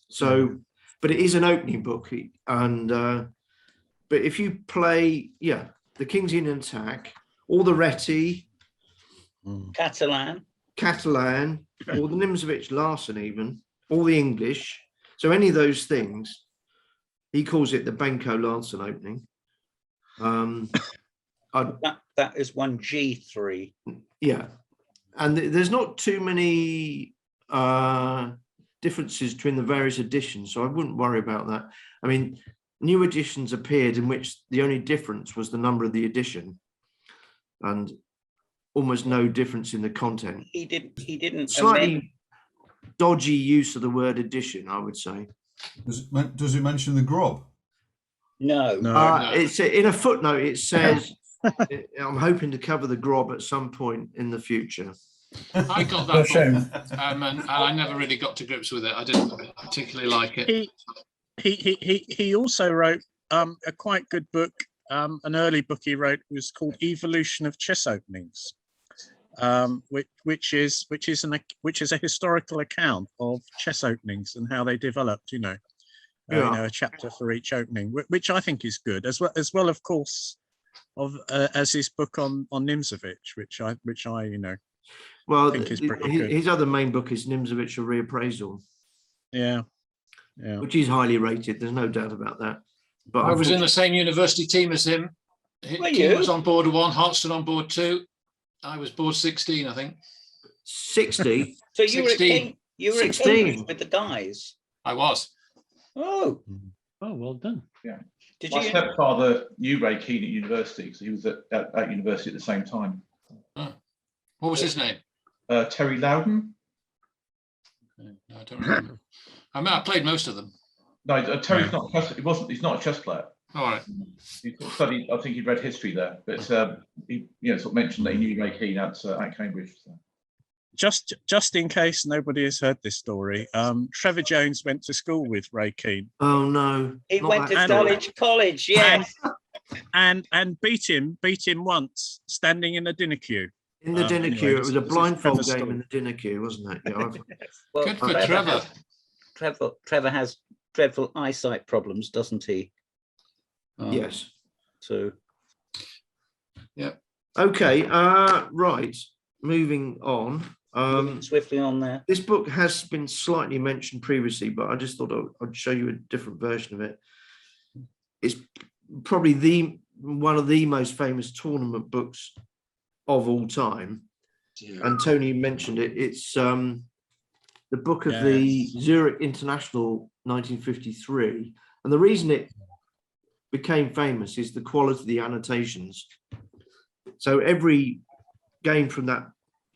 So, but it is an opening book, and but if you play, the King's Indian Attack, or the Reti, Catalan, or the Nimzowitsch Larsen, even, or the English. So any of those things, he calls it the Benko Larsen opening. That is 1G3. Yeah, and there's not too many differences between the various editions, so I wouldn't worry about that. I mean, new editions appeared in which the only difference was the number of the edition, and almost no difference in the content. He didn't slightly dodgy use of the word edition, I would say. Does it mention the grob? No. It's in a footnote. It says, "I'm hoping to cover the grob at some point in the future." I got that book, and I never really got to grips with it. I didn't particularly like it. He also wrote a quite good book an early book he wrote was called Evolution of Chess Openings, which is a historical account of chess openings and how they developed. You know, a chapter for each opening, which I think is good, as well, of course, as his book on Nimzowitsch, which I well, think is pretty good. His other main book is Nimzowitsch: A Reappraisal. Yeah. Which is highly rated. There's no doubt about that. But I was in the same university team as him. He was on board 1, Hartston on board 2. I was board 16, I think. 60. So you 16. were at 16. Cambridge with the guys. I was. Oh, well done. Yeah. Did My you? stepfather knew Ray Keane at university because he was at university at the same time. Oh. What was his name? Terry Loudon. No, I don't remember. I played most of them. No, Terry's not. He's not a chess player. All right. He studied. I think he read history there, but he sort of mentioned that he knew Ray Keane at Cambridge. So. Just in case nobody has heard this story, Trevor Jones went to school with Ray Keane. Oh no! He not went to that Dulwich College, yes. and beat him once standing in a dinner queue. In the dinner anyway, queue, it was a blindfold Trevor's game story. in the dinner queue, wasn't it? Yeah, Well, Good for Trevor. Trevor has dreadful eyesight problems, doesn't he? yes. So. Yeah. Okay. Right. Moving on. Moving swiftly on there. This book has been slightly mentioned previously, but I just thought I'd show you a different version of it. It's probably one of the most famous tournament books of all time. Yeah. And Tony mentioned it. It's the book of the Zurich International 1953. And the reason it became famous is the quality of the annotations. So every game from that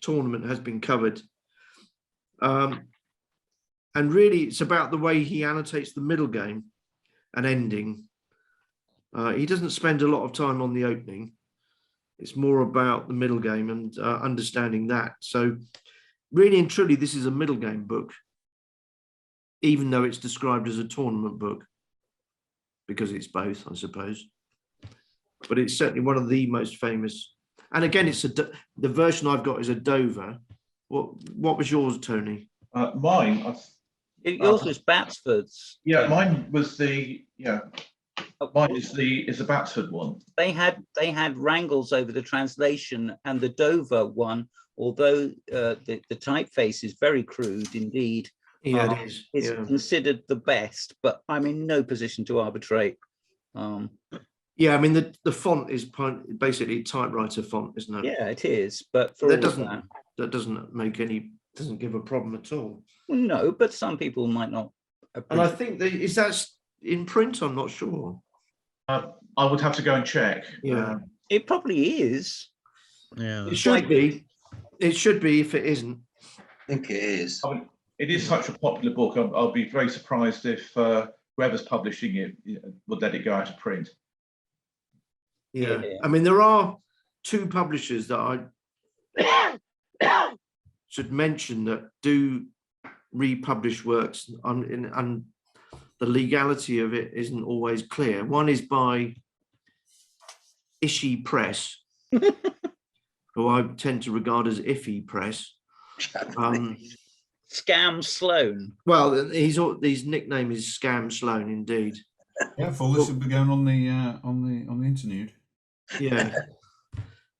tournament has been covered. And really, it's about the way he annotates the middle game and ending. He doesn't spend a lot of time on the opening. It's more about the middle game and understanding that. So really and truly, this is a middle game book, even though it's described as a tournament book, because it's both, I suppose. But it's certainly one of the most famous. And again, it's the version I've got is a Dover. What was yours, Tony? Mine. Yours was Batsford's. Yeah, mine was Mine is the Batsford one. They had wrangles over the translation, and the Dover one, although the typeface is very crude indeed. Yeah, it is. It's considered the best, but I'm in no position to arbitrate. Yeah, I mean the font is basically typewriter font, isn't it? Yeah, it is. But for that doesn't give a problem at all. No, but some people might not. And I think is that in print? I'm not sure. I would have to go and check. Yeah, it probably is. Yeah, it should be. It should be if it isn't. I think it is. I mean, it is such a popular book. I'll be very surprised if whoever's publishing it would let it go out of print. Yeah. I mean, there are two publishers that I should mention that do republish works, and the legality of it isn't always clear. One is by Ishii Press, who I tend to regard as Iffy Press. Scam Sloan. Well, his nickname is Scam Sloan, indeed. Careful, this will be going on the internet. Yeah.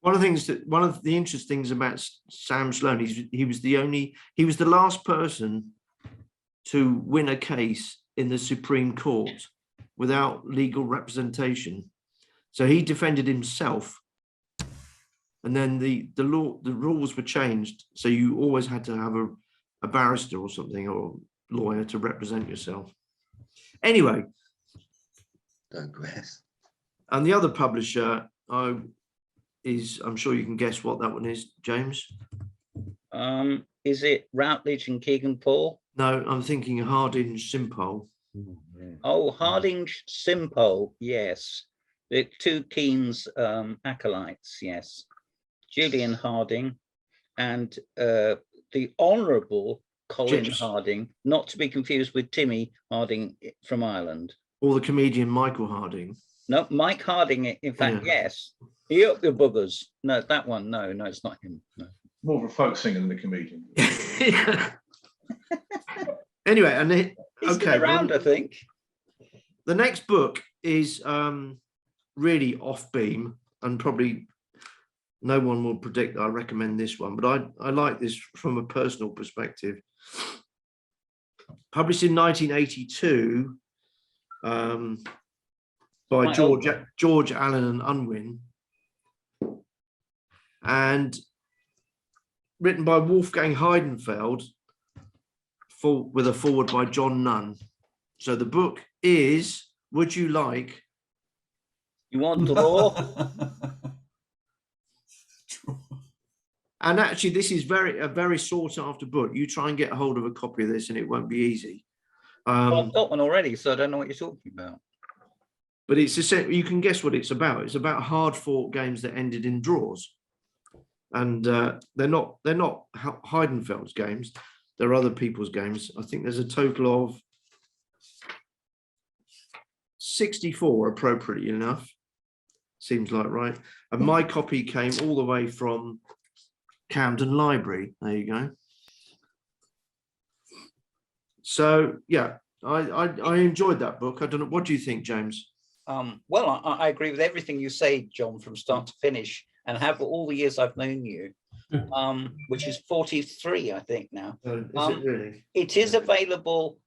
One of the interesting things about Sam Sloan is he was the last person to win a case in the Supreme Court without legal representation. So he defended himself, and then the rules were changed. So you always had to have a barrister or something, or lawyer to represent yourself. Anyway, digress. And the other publisher I'm sure you can guess what that one is, James. Is it Routledge and Keegan Paul? No, I'm thinking Hardinge Simpole. Oh, Hardinge Simpole, yes. The two Keen's acolytes, yes. Julian Harding and the Honourable Colin Harding, not to be confused with Timmy Harding from Ireland. Or the comedian Michael Harding. No, Mike Harding, in fact, yes. He up your buggers. No, that one, no, it's not him. No. More of a folk singer than a comedian. Anyway, and He's been around, I think. The next book is really off beam, and probably no one will predict that I recommend this one, but I like this from a personal perspective. Published in 1982 by George Allen and Unwin, and written by Wolfgang Heidenfeld, with a foreword by John Nunn. So the book is Would You Like? You want to draw? And actually, this is a very sought after book. You try and get a hold of a copy of this and it won't be easy. I've got one already, so I don't know what you're talking about. But you can guess what it's about. It's about hard fought games that ended in draws. And they're not Heidenfeld's games. They're other people's games. I think there's a total of 64, appropriately enough. Seems like right. And my copy came all the way from Camden Library. There you go. So yeah, I enjoyed that book. I don't know. What do you think, James? Well, I agree with everything you say, John, from start to finish, and have all the years I've known you, which is 43, I think now. Is it really? It is available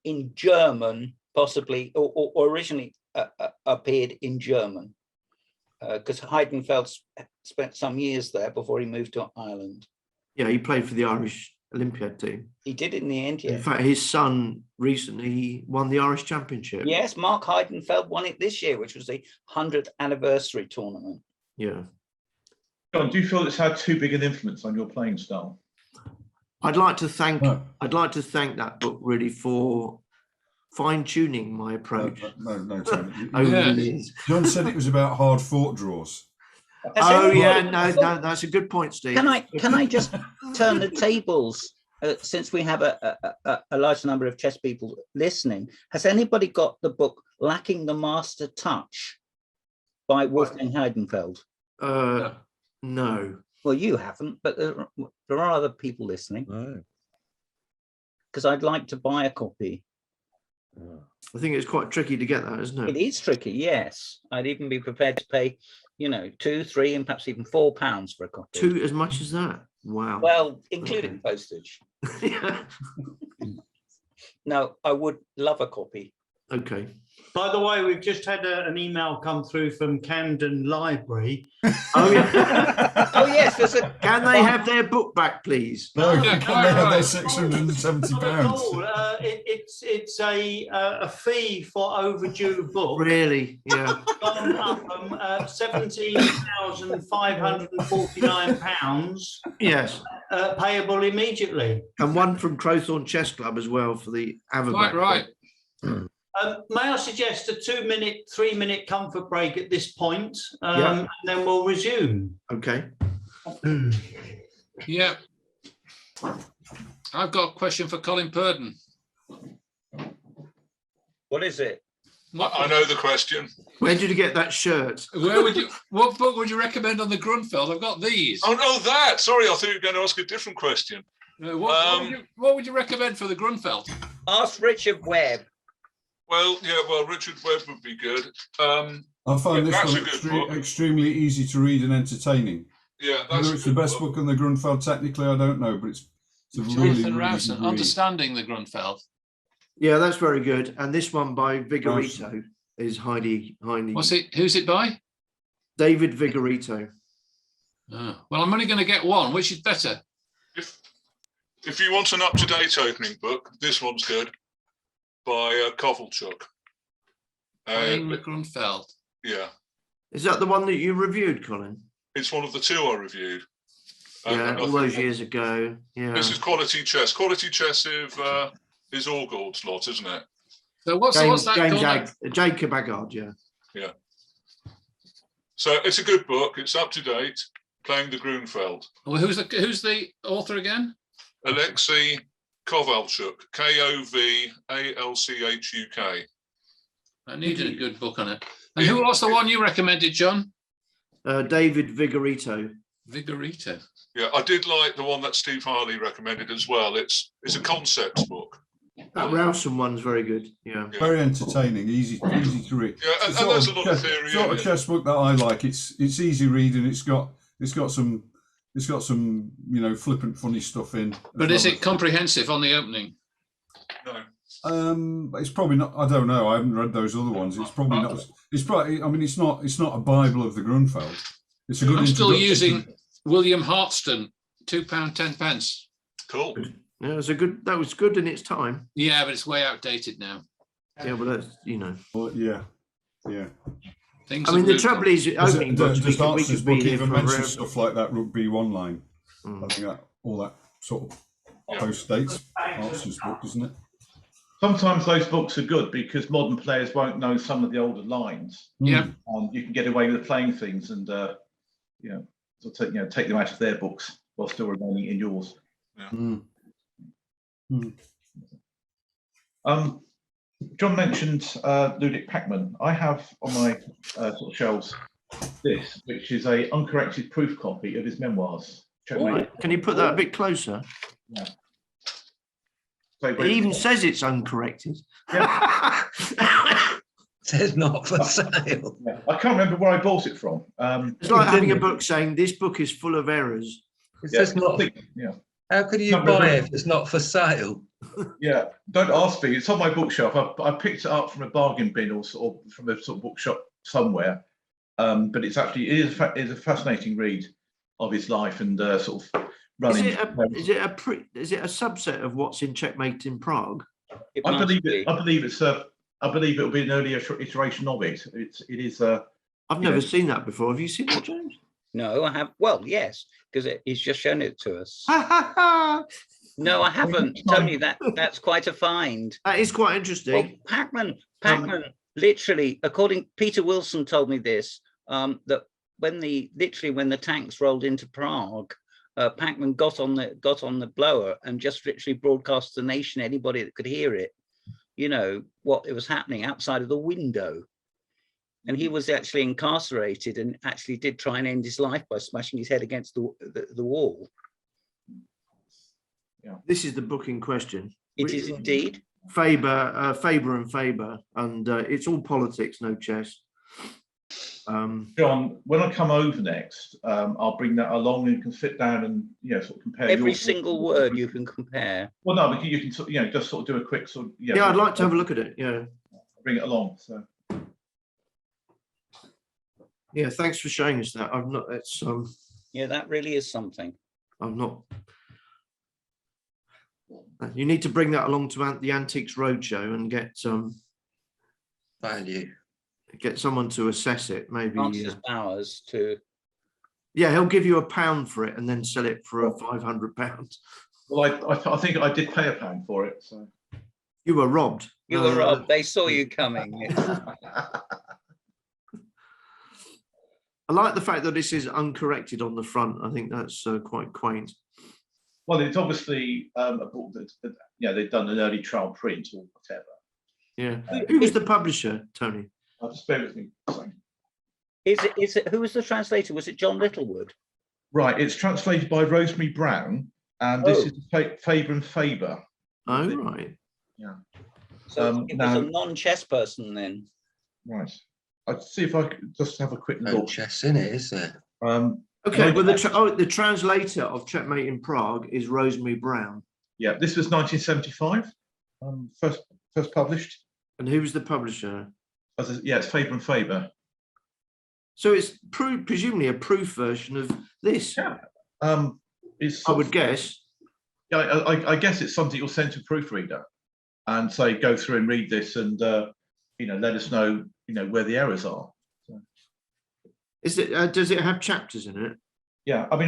in German, possibly, or originally appeared in German, because Heidenfeld spent some years there before he moved to Ireland. Yeah, he played for the Irish Olympiad team. He did in the end, yeah. In fact, his son recently won the Irish Championship. Yes, Mark Heidenfeld won it this year, which was the 100th anniversary tournament. Yeah. John, do you feel it's had too big an influence on your playing style? I'd like to thank that book really for fine-tuning my approach. No, John said it was about hard-fought draws. Oh yeah, no, that's a good point, Steve. Can I just turn the tables? Since we have a large number of chess people listening, has anybody got the book "Lacking the Master Touch" by Wolfgang Heidenfeld? No. Well, you haven't, but there are other people listening. Because I'd like to buy a copy. I think it's quite tricky to get that, isn't it? It is tricky, yes. I'd even be prepared to pay, $2, $3, and perhaps even £4 for a copy. As much as that? Wow. Well, including postage. Yeah. No, I would love a copy. Okay. By the way, we've just had an email come through from Camden Library. Oh, yeah. Oh, yes. Can they have their book back, please? No, can they have their £670? It's a fee for overdue book. Really? Yeah. Gone up £17,549. Yes. Payable immediately. And one from Crowthorne Chess Club as well for the Averback. Right. May I suggest a 2-minute, 3-minute comfort break at this point, Yeah. and then we'll resume. Okay. Yeah. I've got a question for Colin Purden. What is it? I know the question. Where did you get that shirt? What book would you recommend on the Grunfeld? I've got these. Oh, no, that. Sorry, I thought you were going to ask a different question. What would you recommend for the Grunfeld? Ask Richard Webb. Well, Richard Webb would be good. I find this one extremely easy to read and entertaining. Yeah, whether it's the best book on the Grunfeld, technically, I don't know, but it's a really, Jonathan really Rowson, good read. Understanding the Grunfeld. Yeah, that's very good. And this one by Vigorito is Heidi. Who's it by? David Vigorito. Oh, well, I'm only going to get one. Which is better? If you want an up-to-date opening book, this one's good. By Kovalchuk. The Grunfeld. Yeah. Is that the one that you reviewed, Colin? It's one of the two I reviewed. Yeah, all those years ago. Yeah. This is Quality Chess. Quality Chess is Orgold's lot, isn't it? So what's that called? Jacob Agard, yeah. Yeah. So it's a good book. It's up to date. Playing the Grunfeld. Well, who's the author again? Alexei Kovalchuk. Kovalchuk. I needed a good book on it. And who was the one you recommended, John? David Vigorito. Vigorito. Yeah, I did like the one that Steve Harley recommended as well. It's a concepts book. That Rowson one's very good. Yeah. Very entertaining, easy to read. Yeah, and there's a lot of theory. Sort of chess book that I like. It's easy reading. It's got some flippant, funny stuff in. But is it comprehensive on the opening? No. It's probably not. I don't know. I haven't read those other ones. It's probably not. It's probably. I mean, it's not a Bible of the Grunfeld. It's a good. I'm still using William Hartston, £2.10. Cool. Yeah, that was good in its time. Yeah, but it's way outdated now. Yeah, well, that's Well, yeah. Things. I mean, the trouble is, opening books. Does Hartston's book even mention forever. stuff like that rugby one line? I think all that sort of post dates Hartston's book, isn't it? Sometimes those books are good because modern players won't know some of the older lines. Yeah. You can get away with playing things and take them out of their books while still remaining in yours. Yeah. John mentioned Ludic Pacman. I have on my sort of shelves this, which is a uncorrected proof copy of his memoirs. Can you put that a bit closer? Yeah. It even says it's uncorrected. Yeah. Says not for sale. Yeah. I can't remember where I bought it from. It's like having a book saying this book is full of errors. It says not. How could you buy it if it's not for sale? Yeah, don't ask me. It's on my bookshelf. I picked it up from a bargain bin or from a sort of bookshop somewhere. But it is a fascinating read of his life and sort of running. Is it a subset of what's in Checkmate in Prague? I believe it will be an earlier iteration of it. It is. I've never seen that before. Have you seen that, James? No, I have. Well, yes, because he's just shown it to us. No, I haven't. Tony, that's quite a find. That is quite interesting. Well, Pacman, literally, Peter Wilson told me this, that when the tanks rolled into Prague, Pacman got on the blower and just literally broadcast to the nation, anybody that could hear it, what it was happening outside of the window. And he was actually incarcerated and actually did try and end his life by smashing his head against the wall. Yeah. This is the book in question. It is indeed. Faber and Faber, and it's all politics, no chess. John, when I come over next, I'll bring that along and you can sit down and sort of compare every single word you can compare. Well, no, but you can just sort of do a quick sort of yeah, I'd like to have a look at it. Yeah, bring it along. So yeah, thanks for showing us that. I've not. It's yeah, that really is something. I'm not. You need to bring that along to the Antiques Roadshow and get value. Get someone to assess it, maybe. Francis Bowers to. Yeah, he'll give you £1 for it and then sell it for £500. Well, I think I did pay £1 for it. So you were robbed. You were robbed. They saw you coming. I like the fact that this is uncorrected on the front. I think that's quite quaint. Well, it's obviously a book that they've done an early trial print or whatever. Yeah. Who was the publisher, Tony? Just bear with me. Is it? Who was the translator? Was it John Littlewood? Right. It's translated by Rosemary Brown, and this is Faber and Faber. Oh, right. Yeah. So it was a non-chess person then. Right. I'd see if I could just have a quick look. No chess in it, is there? Okay, well, the translator of Checkmate in Prague is Rosemary Brown. Yeah, this was 1975, first published. And who was the publisher? It's Faber and Faber. So it's presumably a proof version of this. Yeah. I would guess. Yeah, I guess it's something you'll send to a proofreader and say, go through and read this and let us know where the errors are. So. Is it? Does it have chapters in it? Yeah, I mean,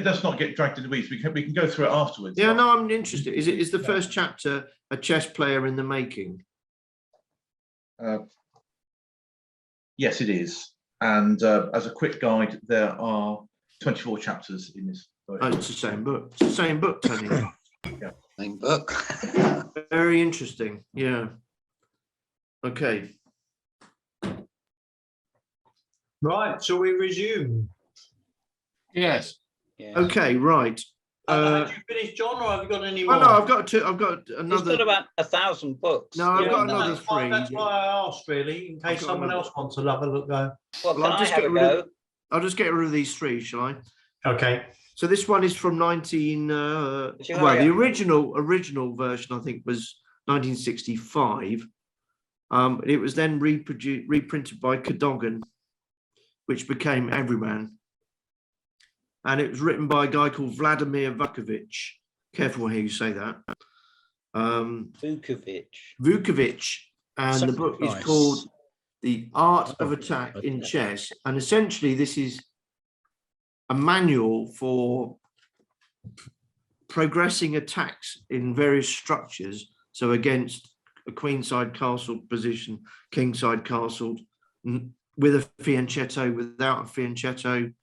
let's not get dragged into the weeds. We can go through it afterwards. Yeah, no, I'm interested. Is the first chapter a chess player in the making? Yes, it is. And as a quick guide, there are 24 chapters in this. Oh, it's the same book. It's the same book, Tony. Yeah. Same book. Very interesting. Yeah. Okay. Right, so we resume. Yes. Yeah. Okay, right. Have you finished, John, or have you got any more? Oh no, I've got He's another. got about 1,000 books. No, I've Yeah, got no, another that's why- three. That's why I asked, really, in case got someone another- else wants to have a look. Go. Well, Well, can I'll I just have get a rid of. go? I'll just get rid of these three, shall I? Okay. So this one is from 19. Would you Well, hurry the up? original version I think was 1965. It was then reprinted by Cadogan, which became Everyman, and it was written by a guy called Vladimir Vukovic. Careful how you say that. Vukovic, and the book is called The Art of Attack in Chess, and essentially this is a manual for progressing attacks in various structures. So against a queenside castle position, kingside castle, with a fianchetto, without a fianchetto.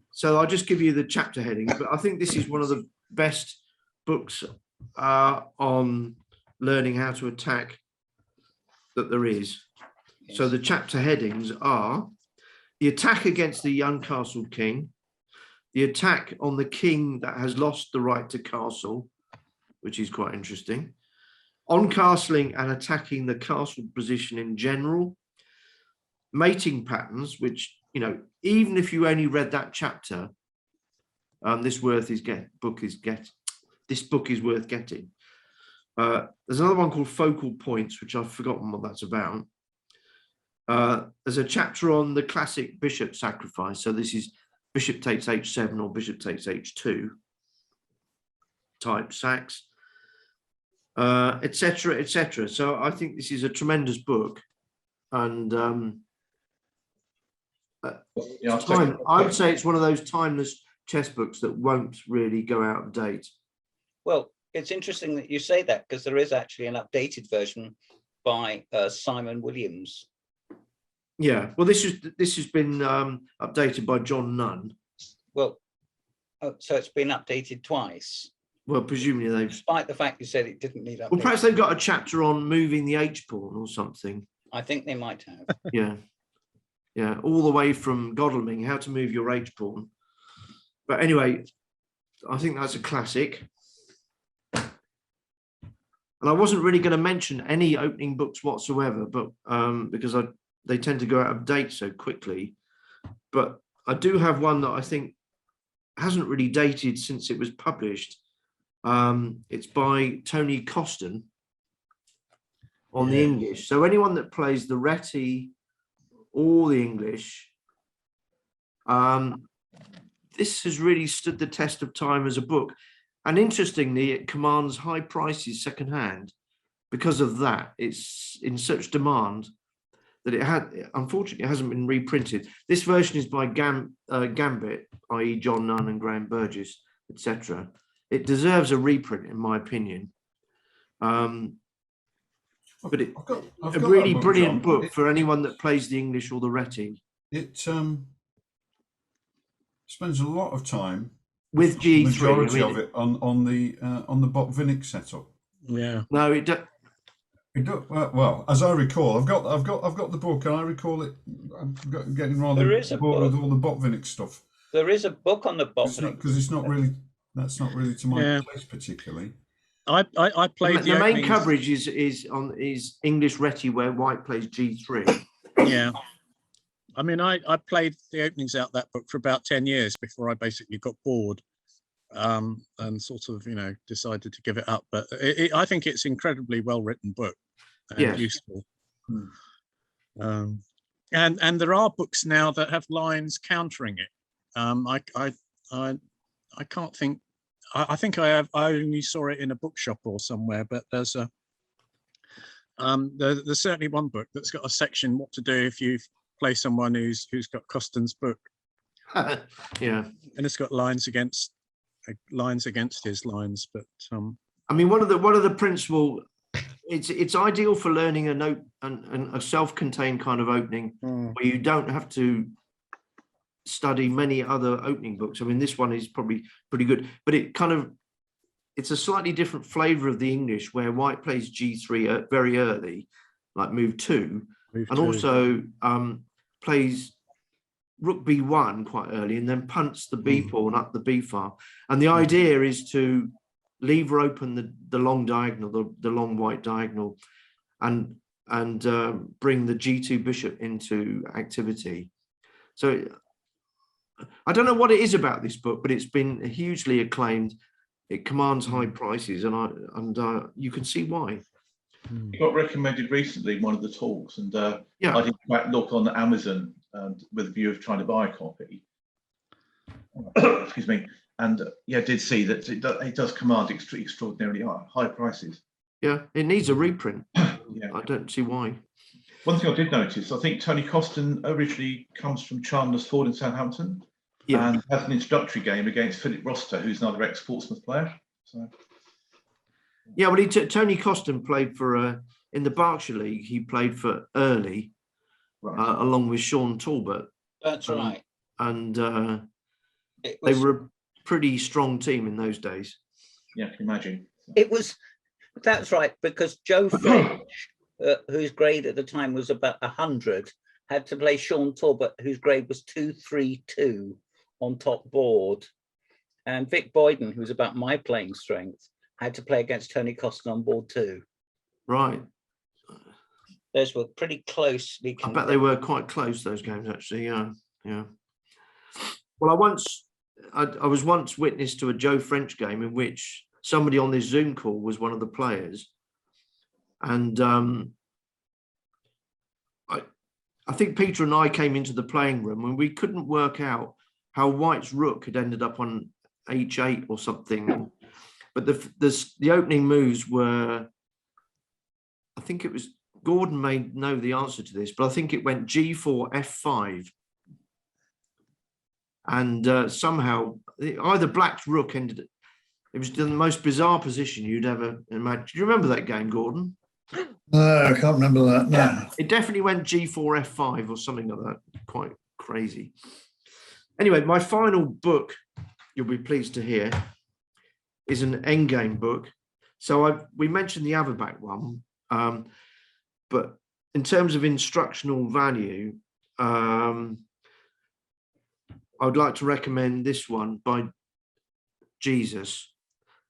So I'll just give you the chapter headings, but I think this is one of the best books on learning how to attack that there is. Yes. So the chapter headings are the attack against the young castle king, the attack on the king that has lost the right to castle, which is quite interesting, on castling and attacking the castle position in general, mating patterns, which, you know, even if you only read that chapter, this book is worth getting. There's another one called Focal Points, which I've forgotten what that's about. There's a chapter on the classic bishop sacrifice. So this is bishop takes h7 or bishop takes h2 type sacks, etc., etc. So I think this is a tremendous book, and I would say it's one of those timeless chess books that won't really go out of date. Well, it's interesting that you say that, because there is actually an updated version by Simon Williams. Yeah, well, this has been updated by John Nunn. Well, so it's been updated twice. Well, presumably they've. Despite the fact you said it didn't need updating. Well, perhaps they've got a chapter on moving the H pawn or something. I think they might have. Yeah, yeah, all the way from Godalming, how to move your H pawn. But anyway, I think that's a classic. And I wasn't really going to mention any opening books whatsoever, but because they tend to go out of date so quickly. But I do have one that I think hasn't really dated since it was published. It's by Tony Coston on the English. So anyone that plays the Reti or the English, this has really stood the test of time as a book. And interestingly, it commands high prices secondhand. Because of that, it's in such demand that unfortunately, it hasn't been reprinted. This version is by Gambit, i.e. John Nunn and Graham Burgess, etc. It deserves a reprint, in my opinion. But it's a really brilliant book for anyone that plays the English or the Reti. It spends a lot of time with G3. Majority of it on the Botvinnik setup. Yeah. No, it does. Well, as I recall, I've got the book, and I recall it. I'm getting rather bored with all the Botvinnik stuff. There is a book on the Botvinnik because it's not really. That's not really to my place particularly. I played the main coverage is English Reti where White plays G3. Yeah. I mean, I played the openings out that book for about 10 years before I basically got bored and sort of, decided to give it up. But I think it's incredibly well-written book and useful. And there are books now that have lines countering it. I can't think. I think I only saw it in a bookshop or somewhere, but there's certainly one book that's got a section what to do if you play someone who's got Coston's book. Yeah, and it's got lines against his lines. But I mean, one of the principal, it's ideal for learning a note and a self-contained kind of opening where you don't have to study many other opening books. I mean, this one is probably pretty good, but it's a slightly different flavor of the English where White plays G3 very early, like move 2, and also plays rook b1 quite early and then punts the b pawn up the b file. And the idea is to lever open the long diagonal, the long white diagonal, and bring the g2 bishop into activity. So I don't know what it is about this book, but it's been hugely acclaimed. It commands high prices, and you can see why. It got recommended recently in one of the talks, and Yeah. I did in fact look on Amazon with a view of trying to buy a copy. Excuse me, and yeah, did see that it does command extraordinarily high prices. Yeah, it needs a reprint. Yeah. I don't see why. One thing I did notice, I think Tony Costin originally comes from Chandler's Ford in Southampton, and has an introductory game against Philip Roster, who's another ex-Portsmouth player. So. Yeah, well, Tony Costin played for in the Berkshire League. He played for Early, right. Along with Sean Talbot. That's right. And they were a pretty strong team in those days. Yeah, I can imagine. It was, that's right, because Joe French, whose grade at the time was about 100, had to play Sean Talbot, whose grade was 232 on top board. And Vic Boyden, who was about my playing strength, had to play against Tony Costin on board too. Right. Those were pretty closely. I bet they were quite close, those games, actually. Yeah, yeah. Well, I was once witness to a Joe French game in which somebody on this Zoom call was one of the players, and I think Peter and I came into the playing room and we couldn't work out how White's rook had ended up on h8 or something. But the opening moves were, I think it was, Gordon may know the answer to this, but I think it went g4, f5. And somehow either Black's rook ended, it was the most bizarre position you'd ever imagine. Do you remember that game, Gordon? No, I can't remember that. No. Yeah, it definitely went g4, f5 or something like that. Quite crazy. Anyway, my final book, you'll be pleased to hear, is an endgame book. So we mentioned the Averback one, but in terms of instructional value, I would like to recommend this one by Jesus.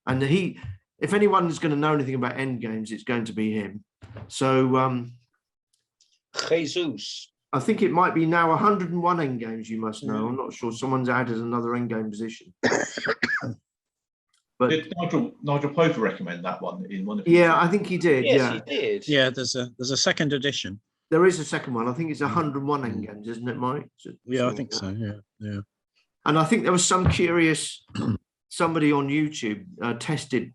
And if anyone is going to know anything about endgames, it's going to be him. So Jesus. I think it might be now 101 endgames, you must know. I'm not sure. Someone's added another endgame position. But did Nigel Pover recommend that one in one of his? Yeah, I think he did. Yes, yeah, he did. Yeah, there's a second edition. There is a second one. I think it's 101 endgames, isn't it, Mike? Yeah, I think so. Yeah, yeah. And I think there was some curious somebody on YouTube tested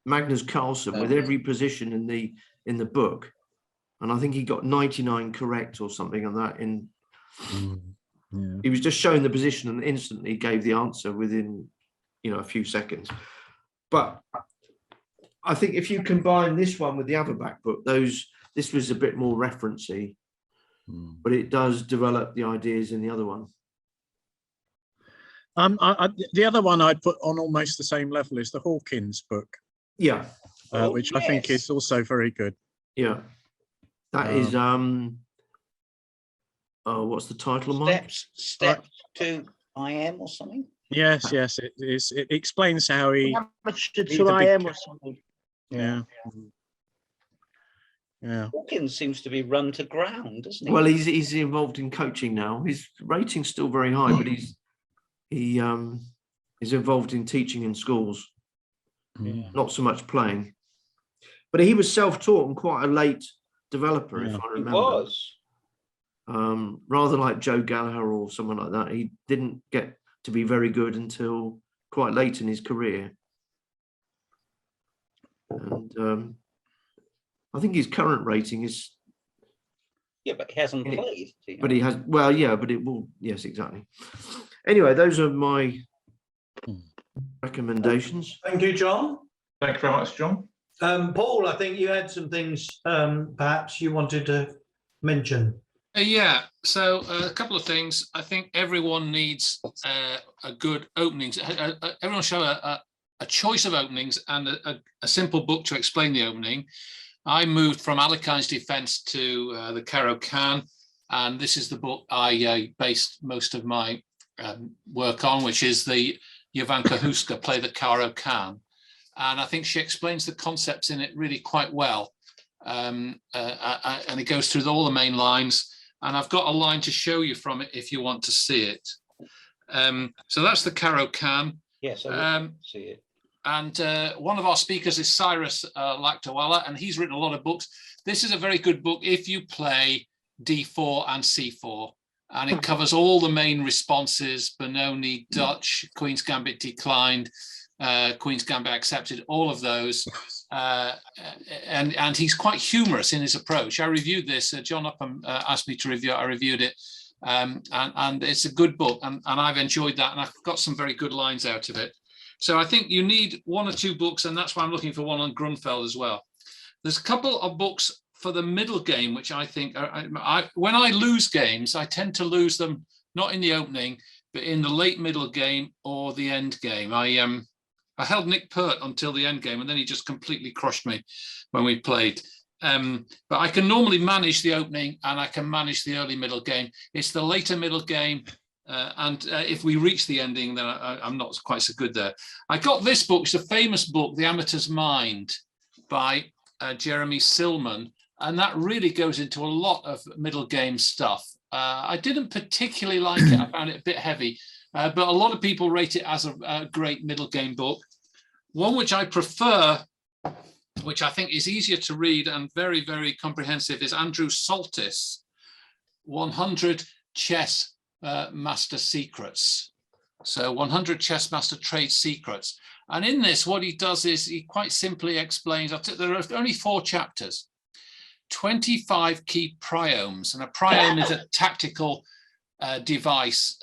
Magnus Carlsen with every position in the book, and I think he got 99 correct or something on that. He was just showing the position and instantly gave the answer within a few seconds. But I think if you combine this one with the Averback book, this was a bit more referencey, but it does develop the ideas in the other one. The other one I'd put on almost the same level is the Hawkins book. Yeah. Which I think is also very good. Yeah. That is what's the title of mine? Steps to IM or something? Yes, it is. It explains how he to IM or something. Yeah. Yeah. Hawkins seems to be run to ground, doesn't he? Well, he's involved in coaching now. His rating's still very high, but he is involved in teaching in schools, not so much playing. But he was self-taught and quite a late developer, if I remember. He was. Rather like Joe Gallagher or someone like that. He didn't get to be very good until quite late in his career. And I think his current rating is... Yeah, but he hasn't played. But he has, well, yeah, but it will, yes, exactly. Anyway, those are my recommendations. Thank you, John. Thank you very much, John. Paul, I think you had some things perhaps you wanted to mention. Yeah, so a couple of things. I think everyone needs a good openings. Everyone should have a choice of openings and a simple book to explain the opening. I moved from Alekhine's defense to the Caro-Kann, and this is the book I based most of my work on, which is the Jovanka Huska, Play the Caro-Kann. And I think she explains the concepts in it really quite well. And it goes through all the main lines. And I've got a line to show you from it if you want to see it. So that's the Caro-Kann. Yes, I would see it. And one of our speakers is Cyrus Lakdawala, and he's written a lot of books. This is a very good book if you play D4 and C4, and it covers all the main responses: Benoni, Dutch, Queen's Gambit declined, Queen's Gambit accepted, all of those. And he's quite humorous in his approach. I reviewed this. John Upham asked me to review it. I reviewed it, and it's a good book, and I've enjoyed that, and I've got some very good lines out of it. So I think you need one or two books, and that's why I'm looking for one on Grunfeld as well. There's a couple of books for the middle game, which I think, when I lose games, I tend to lose them not in the opening, but in the late middle game or the end game. I held Nick Pert until the end game, and then he just completely crushed me when we played. But I can normally manage the opening, and I can manage the early middle game. It's the later middle game. And if we reach the ending, then I'm not quite so good there. I got this book. It's a famous book, The Amateur's Mind, by Jeremy Silman. And that really goes into a lot of middle game stuff. I didn't particularly like it. I found it a bit heavy. But a lot of people rate it as a great middle game book. One which I prefer, which I think is easier to read and very, very comprehensive, is Andrew Soltis, 100 Chess Master Secrets. So 100 Chess Master Trade Secrets. And in this, what he does is he quite simply explains, there are only 4 chapters, 25 key priomes. And a priome is a tactical device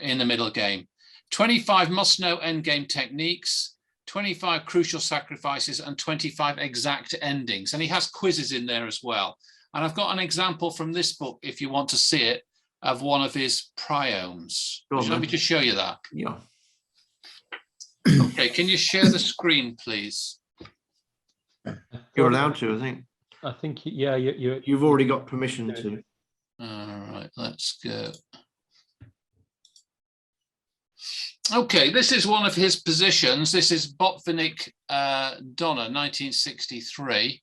in the middle game. 25 must-know endgame techniques, 25 crucial sacrifices, and 25 exact endings. And he has quizzes in there as well. And I've got an example from this book, if you want to see it, of one of his priomes. Would you like me to show you that? Yeah. Okay, can you share the screen, please? You're allowed to, I think. I think, yeah, you've already got permission to. All right, let's go. Okay, this is one of his positions. This is Botvinnik Donna, 1963.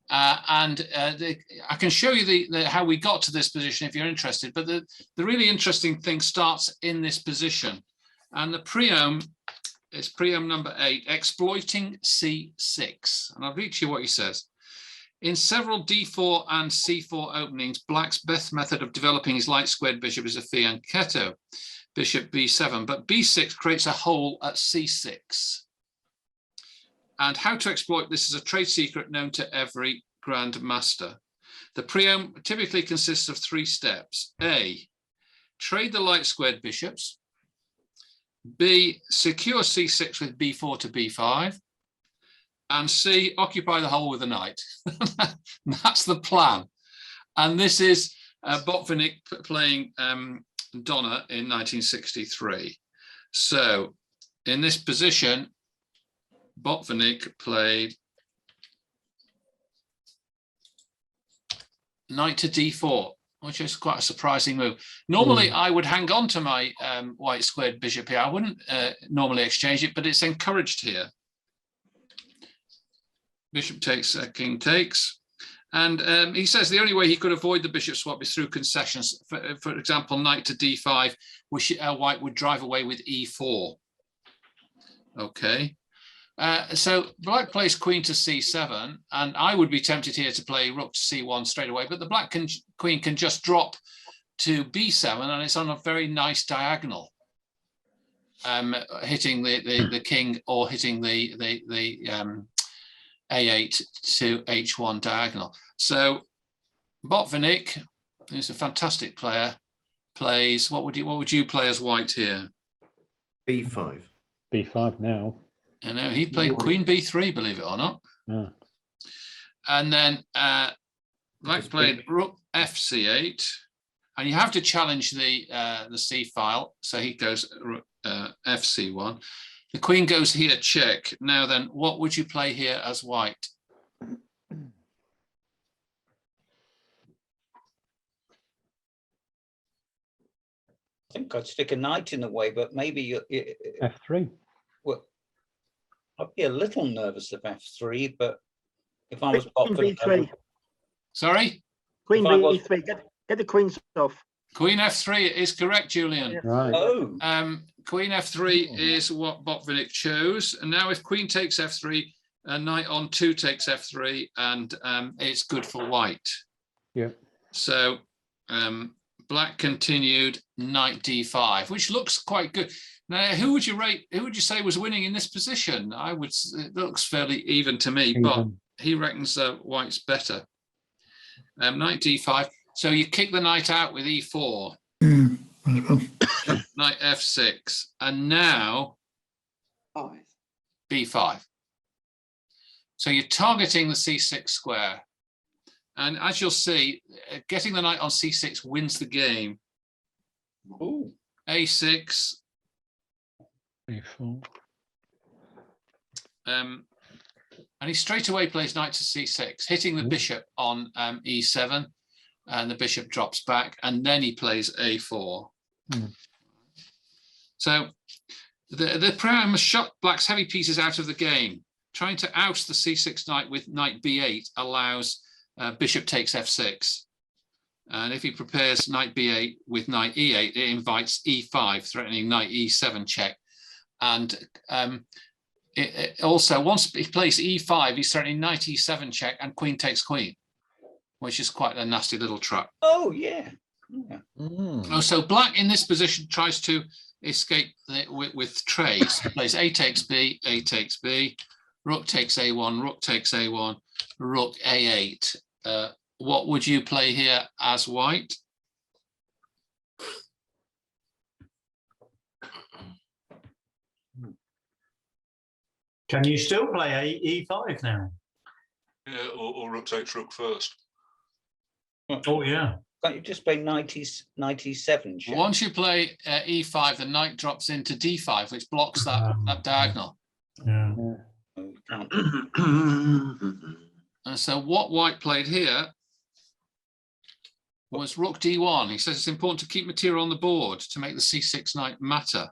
I can show you how we got to this position if you're interested, but the really interesting thing starts in this position. And the priome is priome number 8, exploiting C6. And I'll read to you what he says. In several D4 and C4 openings, Black's best method of developing his light squared bishop is a fianchetto, bishop B7, but B6 creates a hole at C6. And how to exploit this is a trade secret known to every grandmaster. The priome typically consists of 3 steps. A, trade the light squared bishops. B, secure C6 with B4 to B5. And C, occupy the hole with a knight. That's the plan. And this is Botvinnik playing Donna in 1963. So in this position, Botvinnik played knight to d4, which is quite a surprising move. Normally, I would hang on to my white squared bishop here. I wouldn't normally exchange it, but it's encouraged here. Bishop takes, king takes. And he says the only way he could avoid the bishop swap is through concessions. For example, knight to d5, which white would drive away with e4. Okay. So black plays queen to c7, and I would be tempted here to play rook to c1 straight away, but the black queen can just drop to b7, and it's on a very nice diagonal, hitting the king or hitting the a8 to h1 diagonal. So Botvinnik, who's a fantastic player, plays, what would you play as white here? b5. b5 now. You know, he played queen b3, believe it or not. Yeah. And then black played rook fc8, and you have to challenge the c file. So he goes fc1. The queen goes here, check. Now then, what would you play here as white? think I'd stick a knight in the way, but maybe F3. well, I'd be a little nervous of F3, but if I was Queen B3. Sorry? Queen If I was- B3. Get the queens off. Queen F3 is correct, Julian. Right. Oh, Queen F3 is what Botvinnik chose. And now if Queen takes F3, knight on 2 takes F3, and it's good for white. Yeah. So black continued knight D5, which looks quite good. Now, who would you rate? Who would you say was winning in this position? It looks fairly even to me, but he reckons white's better. Knight D5. So you kick the knight out with E4. Knight F6, and now B5. So you're targeting the C6 square. And as you'll see, getting the knight on C6 wins the game. ooh. A6. A4. And he straight away plays knight to C6, hitting the bishop on E7. And the bishop drops back, and then he plays A4. So the Premier must shut black's heavy pieces out of the game. Trying to oust the C6 knight with knight B8 allows bishop takes F6. And if he prepares knight B8 with knight E8, it invites E5, threatening knight E7 check. And also, once he plays E5, he's threatening knight E7 check and queen takes queen, which is quite a nasty little trap. Oh, yeah. Oh, so black in this position tries to escape with trades. Plays A takes B, A takes B, rook takes A1, rook takes A1, rook A8. What would you play here as white? Can you still play E5 now? Yeah, or rook takes rook first. Oh, yeah. Can't you just play 97? Once you play E5, the knight drops into D5, which blocks that diagonal. Yeah. And so what white played here was rook D1. He says it's important to keep material on the board to make the C6 knight matter.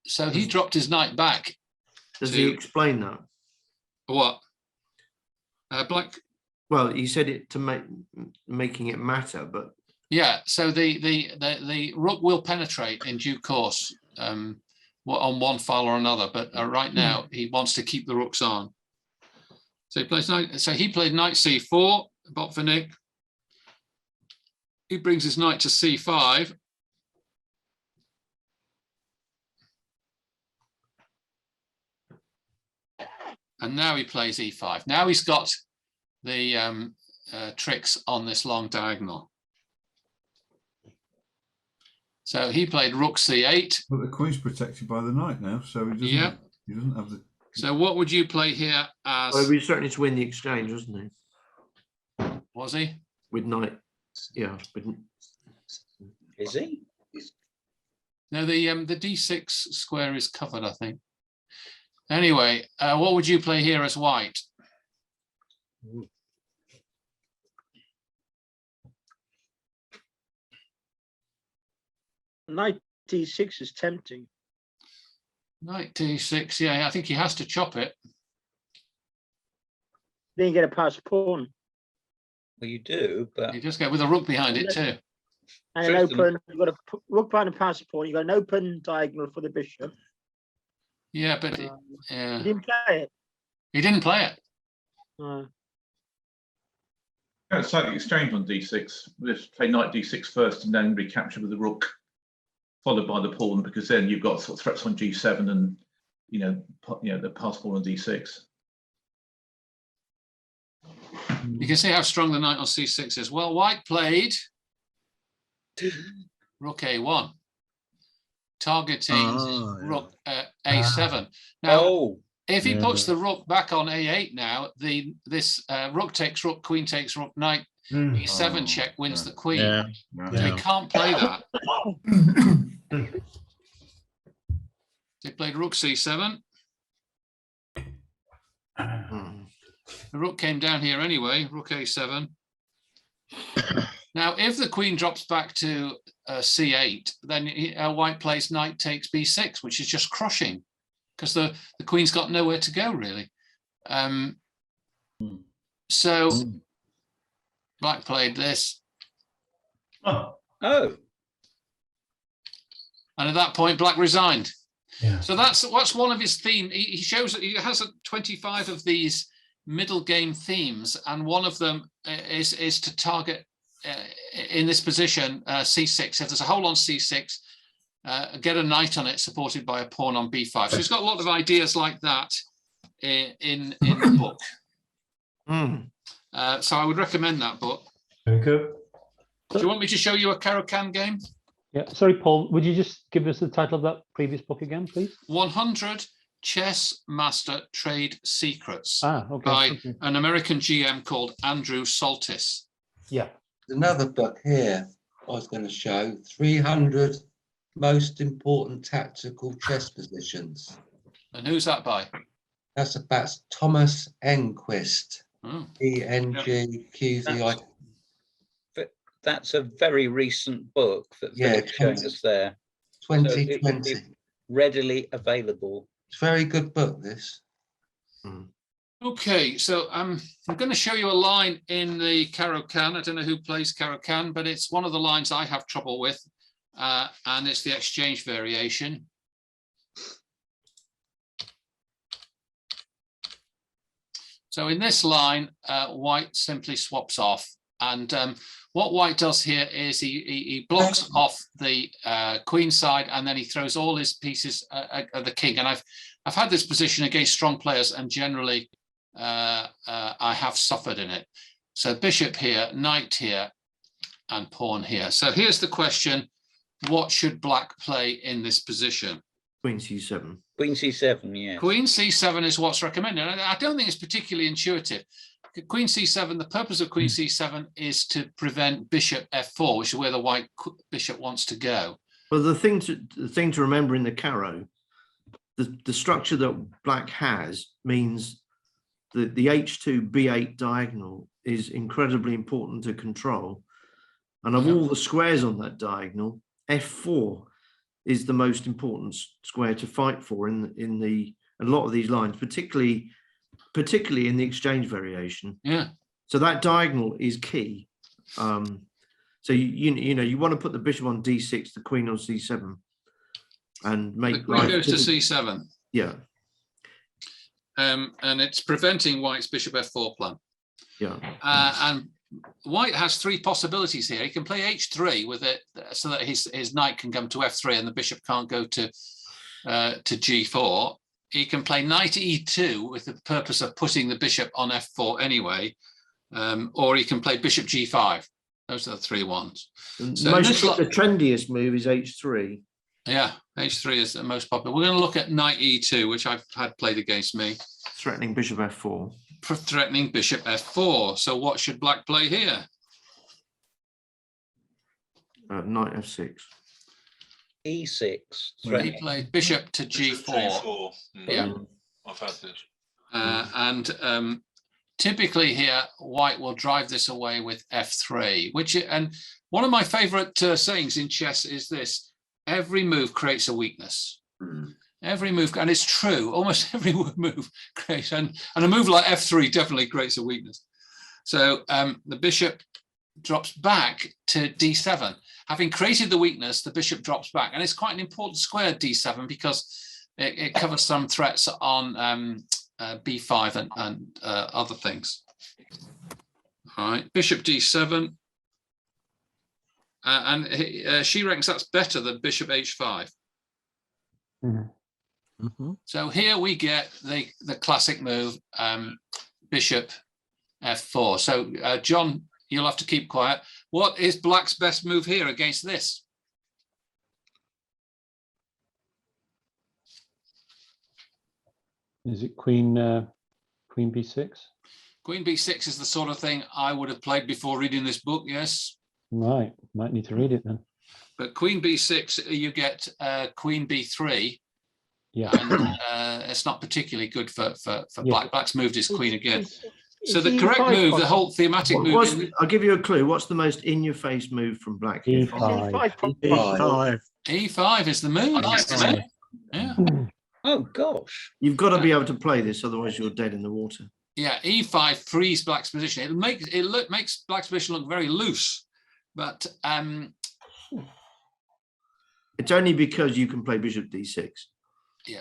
So he dropped his knight back. Does he explain that? What? Black. Well, he said it to making it matter, but Yeah. So the rook will penetrate in due course, on one file or another. But right now he wants to keep the rooks on. So he plays knight. So he played knight C4. Botvinnik. He brings his knight to C5. And now he plays E5. Now he's got the tricks on this long diagonal. So he played rook C8. But the queen's protected by the knight now, so he doesn't have the. So what would you play here as? well, he's certainly to win the exchange, wasn't he? Was he? With knight, yeah. Is he? No, the D6 square is covered, I think. Anyway, what would you play here as white? Knight D6 is tempting. Knight D6, yeah, I think he has to chop it. Then you get a pass pawn. Well, you do, but You just go with a rook behind it too. And an open, you've got a rook behind a pass pawn, you've got an open diagonal for the bishop. Yeah, but You yeah, didn't play it. he didn't play it. Yeah, it's like the exchange on D6. Just play knight D6 first and then recapture with the rook, followed by the pawn, because then you've got sort of threats on G7 and the pass pawn on D6. You can see how strong the knight on C6 is. Well, white played rook A1, targeting rook A7. Now, if he puts the rook back on A8 now, this rook takes rook, queen takes rook, knight E7 check wins the queen. So he can't play that. They played rook C7. The rook came down here anyway, rook A7. Now, if the queen drops back to c8, then white plays knight takes b6, which is just crushing, because the queen's got nowhere to go, really. So black played this. Oh. And at that point, black resigned. Yeah. So that's one of his themes. He shows that he has 25 of these middle game themes, and one of them is to target in this position c6. If there's a hole on c6, get a knight on it supported by a pawn on b5. So he's got a lot of ideas like that in the book. So I would recommend that book. Very good. Do you want me to show you a Caro-Kann game? Yeah, sorry, Paul, would you just give us the title of that previous book again, please? 100 Chess Master Trade Secrets okay, by an American GM called Andrew Soltis. Yeah. Another book here I was going to show, 300 Most Important Tactical Chess Positions. And who's that by? That's about Thomas Enquist. Oh. ENGQVI. That's a very recent book that Philip's showing us there. 2020. So readily available. It's a very good book, this. Okay, so I'm going to show you a line in the Caro-Kann. I don't know who plays Caro-Kann, but it's one of the lines I have trouble with, and it's the exchange variation. So in this line, white simply swaps off, and what white does here is he blocks off the queen side, and then he throws all his pieces at the king. And I've had this position against strong players, and generally I have suffered in it. So bishop here, knight here, and pawn here. So here's the question: what should black play in this position? Queen c7. Queen c7, yeah. Queen c7 is what's recommended. I don't think it's particularly intuitive. Queen c7, the purpose of queen c7 is to prevent bishop f4, which is where the white bishop wants to go. Well, the thing to remember in the Caro, the structure that black has means that the h2 b8 diagonal is incredibly important to control, and of all the squares on that diagonal, f4 is the most important square to fight for in a lot of these lines, particularly in the exchange variation. Yeah. So that diagonal is key. So you want to put the bishop on d6, the queen on c7, and make the queen goes to c7. Yeah. And it's preventing white's bishop f4 plan. Yeah. And white has three possibilities here. He can play h3 with it, so that his knight can come to f3 and the bishop can't go to g4. He can play knight e2 with the purpose of putting the bishop on f4 anyway, or he can play bishop g5. Those are the three ones. So the trendiest move is h3. Yeah, h3 is the most popular. We're going to look at knight e2, which I've had played against me. Threatening bishop f4. Threatening bishop f4. So what should black play here? Knight f6. e6. He played bishop to g4. Yeah, I've had this. And typically here, white will drive this away with f3, and one of my favorite sayings in chess is this: every move creates a weakness. Every move, and it's true, almost every move creates, and a move like f3 definitely creates a weakness. So the bishop drops back to d7. Having created the weakness, the bishop drops back, and it's quite an important square, d7, because it covers some threats on b5 and other things. All right, bishop d7, and she reckons that's better than bishop h5. So here we get the classic move, bishop f4. So John, you'll have to keep quiet. What is black's best move here against this? Is it queen b6? Queen b6 is the sort of thing I would have played before reading this book, yes. Right, might need to read it then. But queen b6, you get queen b3. Yeah, and it's not particularly good for black. Black's moved his queen again. So the correct move, the whole thematic move. I'll give you a clue. What's the most in-your-face move from Black? E5. E5. E5 is the move. Yeah. Oh gosh. You've got to be able to play this, otherwise you're dead in the water. Yeah, E5 frees Black's position. It makes Black's position look very loose, but it's only because you can play Bishop D6. Yeah.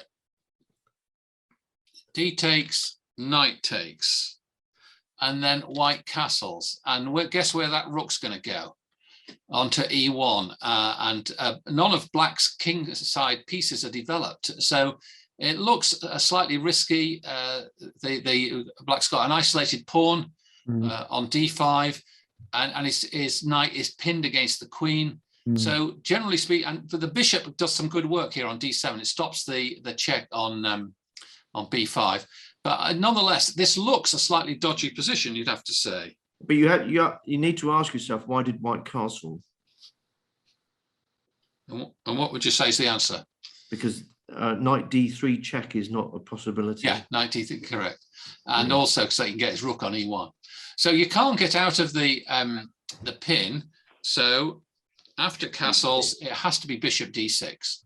D takes, Knight takes, and then White castles. And guess where that rook's going to go? Onto E1, and none of Black's king side pieces are developed. So it looks slightly risky. Black's got an isolated pawn on D5, and his knight is pinned against the queen. So generally speaking, and the bishop does some good work here on D7. It stops the check on B5. But nonetheless, this looks a slightly dodgy position, you'd have to say. But you need to ask yourself, why did White castle? And what would you say is the answer? Because Knight D3 check is not a possibility. Yeah, Knight D3, correct. And also because he can get his rook on E1. So you can't get out of the pin. So after castles, it has to be Bishop D6.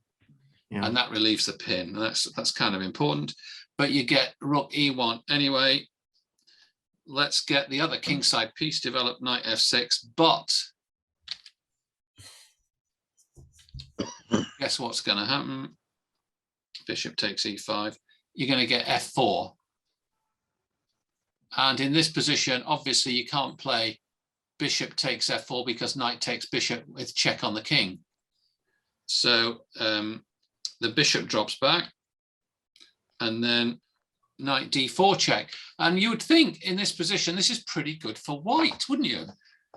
Yeah. And that relieves the pin. That's kind of important. But you get rook E1 anyway. Let's get the other kingside piece developed, Knight F6, but guess what's going to happen? Bishop takes E5. You're going to get F4. And in this position, obviously, you can't play Bishop takes F4 because Knight takes Bishop with check on the king. So the Bishop drops back, and then Knight D4 check. And you would think in this position, this is pretty good for White, wouldn't you?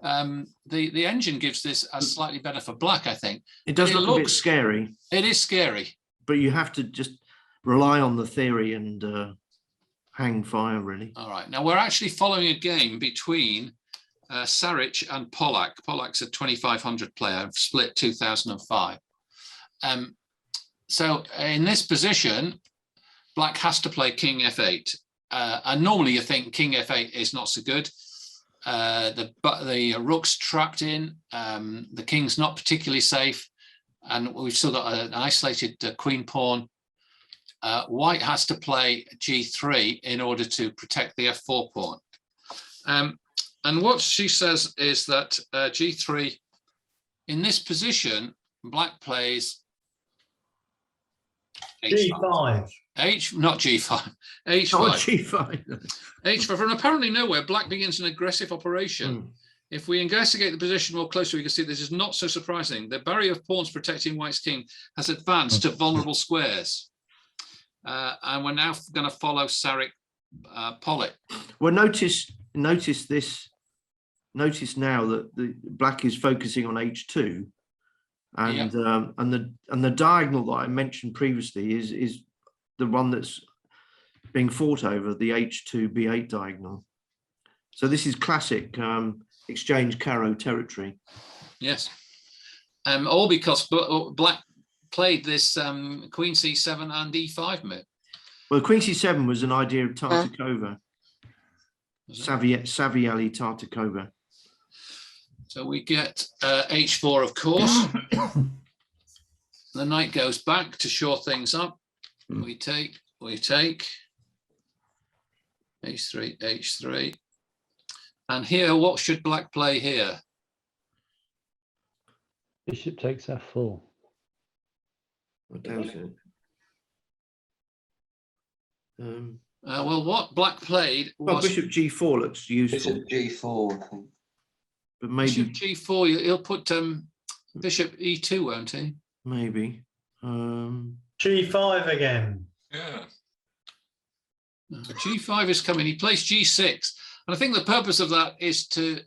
The engine gives this as slightly better for Black, I think. It does look a bit scary. It is scary. But you have to just rely on the theory and hang fire, really. All right. Now, we're actually following a game between Saric and Pollack. Pollack's a 2,500 player, split 2005. So in this position, Black has to play King F8. And normally you think King F8 is not so good. The rook's trapped in, the king's not particularly safe, and we've still got an isolated queen pawn. White has to play G3 in order to protect the F4 pawn. And what she says is that G3, in this position, Black plays G5. Not G5, H5. Oh, G5. H5. From apparently nowhere, Black begins an aggressive operation. If we investigate the position more closely, we can see this is not so surprising. The barrier of pawns protecting White's king has advanced to vulnerable squares. And we're now going to follow Saric Pollitt. Well, notice this. Notice now that the Black is focusing on H2, and the diagonal that I mentioned previously is the one that's being fought over, the H2 B8 diagonal. So this is classic exchange Caro territory. Yes, all because Black played this Queen C7 and E5 move. Well, Queen C7 was an idea of Tartakova, Savvy Ali Tartakova. So we get H4, of course. The knight goes back to shore things up. We take H3, H3. And here, what should Black play here? Bishop takes F4. I doubt it. Well, what Black played was... Bishop G4 looks useful. Bishop G4, I think. But maybe Bishop G4, he'll put Bishop E2, won't he? Maybe. G5 again. Yeah. G5 is coming. He plays G6. And I think the purpose of that is to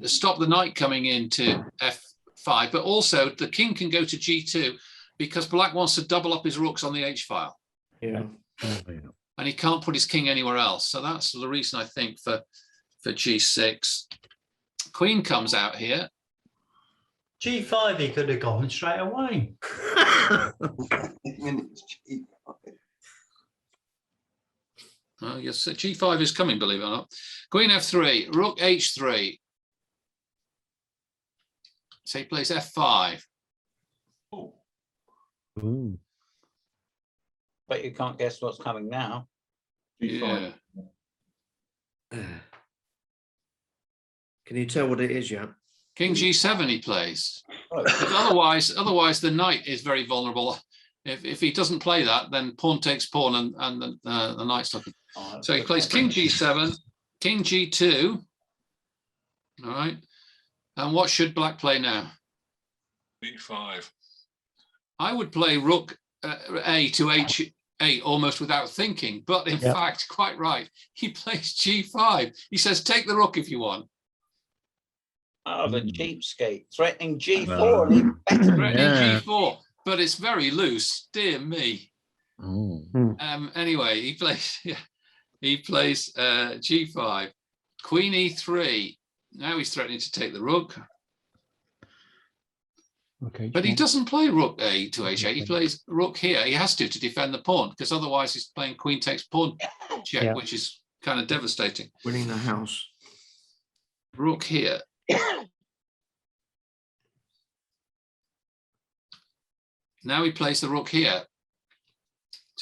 stop the knight coming into F5, but also the king can go to G2 because Black wants to double up his rooks on the H file. Yeah. And he can't put his king anywhere else. So that's the reason, I think, for G6. Queen comes out here. G5, he could have gone straight away. Oh, yes, G5 is coming, believe it or not. Queen F3, Rook H3. So he plays F5. Oh, Ooh. But you can't guess what's coming now. G5. Yeah. Can you tell what it is yet? King G7 he plays. Oh, Otherwise the knight is very vulnerable. If he doesn't play that, then pawn takes pawn and the knight's looking. oh, So he good plays point. King G7, King G2. All right. And what should black play now? B5. I would play Rook A to H8 almost without thinking, but in fact, quite right. He plays G5. He says, take the rook if you want. Oh, the cheapskate threatening G4 and even better. Threatening G4, but it's very loose. Dear me. Anyway, he plays G5, Queen E3. Now he's threatening to take the rook. Okay. But he doesn't play Rook A to H8. He plays Rook here. He has to defend the pawn because otherwise he's playing Queen takes pawn check, which is kind of devastating. Winning the house. Rook here. Now he plays the rook here.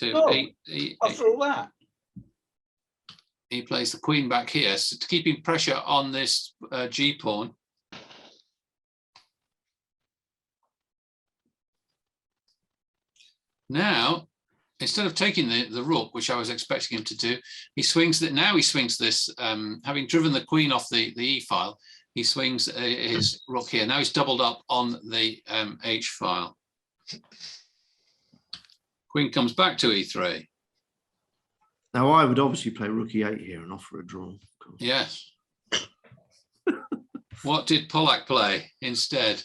After all that. He plays the queen back here, so to keeping pressure on this G pawn. Now, instead of taking the rook, which I was expecting him to do, he swings that. Now he swings this, having driven the queen off the E file. He swings his rook here. Now he's doubled up on the H file. Queen comes back to E3. Now I would obviously play Rook E8 here and offer a draw. Yes. What did Pollack play instead?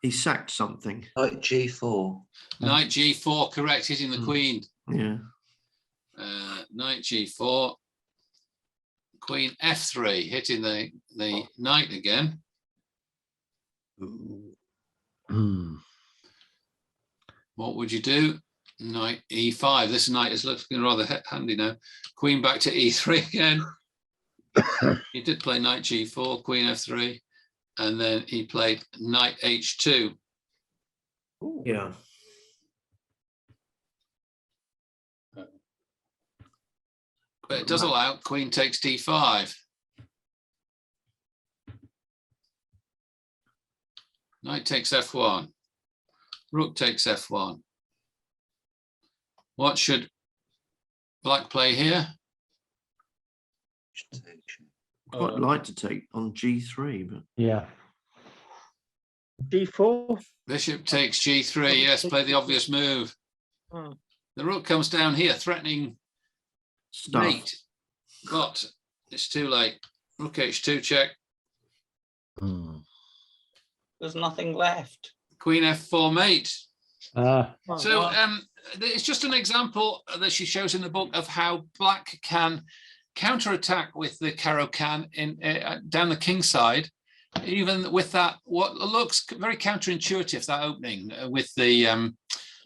He sacked something. Knight G4. Knight G4, correct, hitting the queen. Yeah. Knight G4. Queen F3, hitting the knight again. What would you do? Knight E5. This knight is looking rather handy now. Queen back to E3 again. He did play Knight G4, Queen F3, and then he played Knight H2. Yeah. But it does allow Queen takes D5. Knight takes F1. Rook takes F1. What should black play here? I'd quite like to take on G3, but D4. Bishop takes G3. Yes, play the obvious move. The rook comes down here, threatening mate, but it's too late. Rook H2 check. There's nothing left. Queen F4 mate. So it's just an example that she shows in the book of how black can counterattack with the Caro-Kann in down the king side, even with that what looks very counterintuitive, that opening with the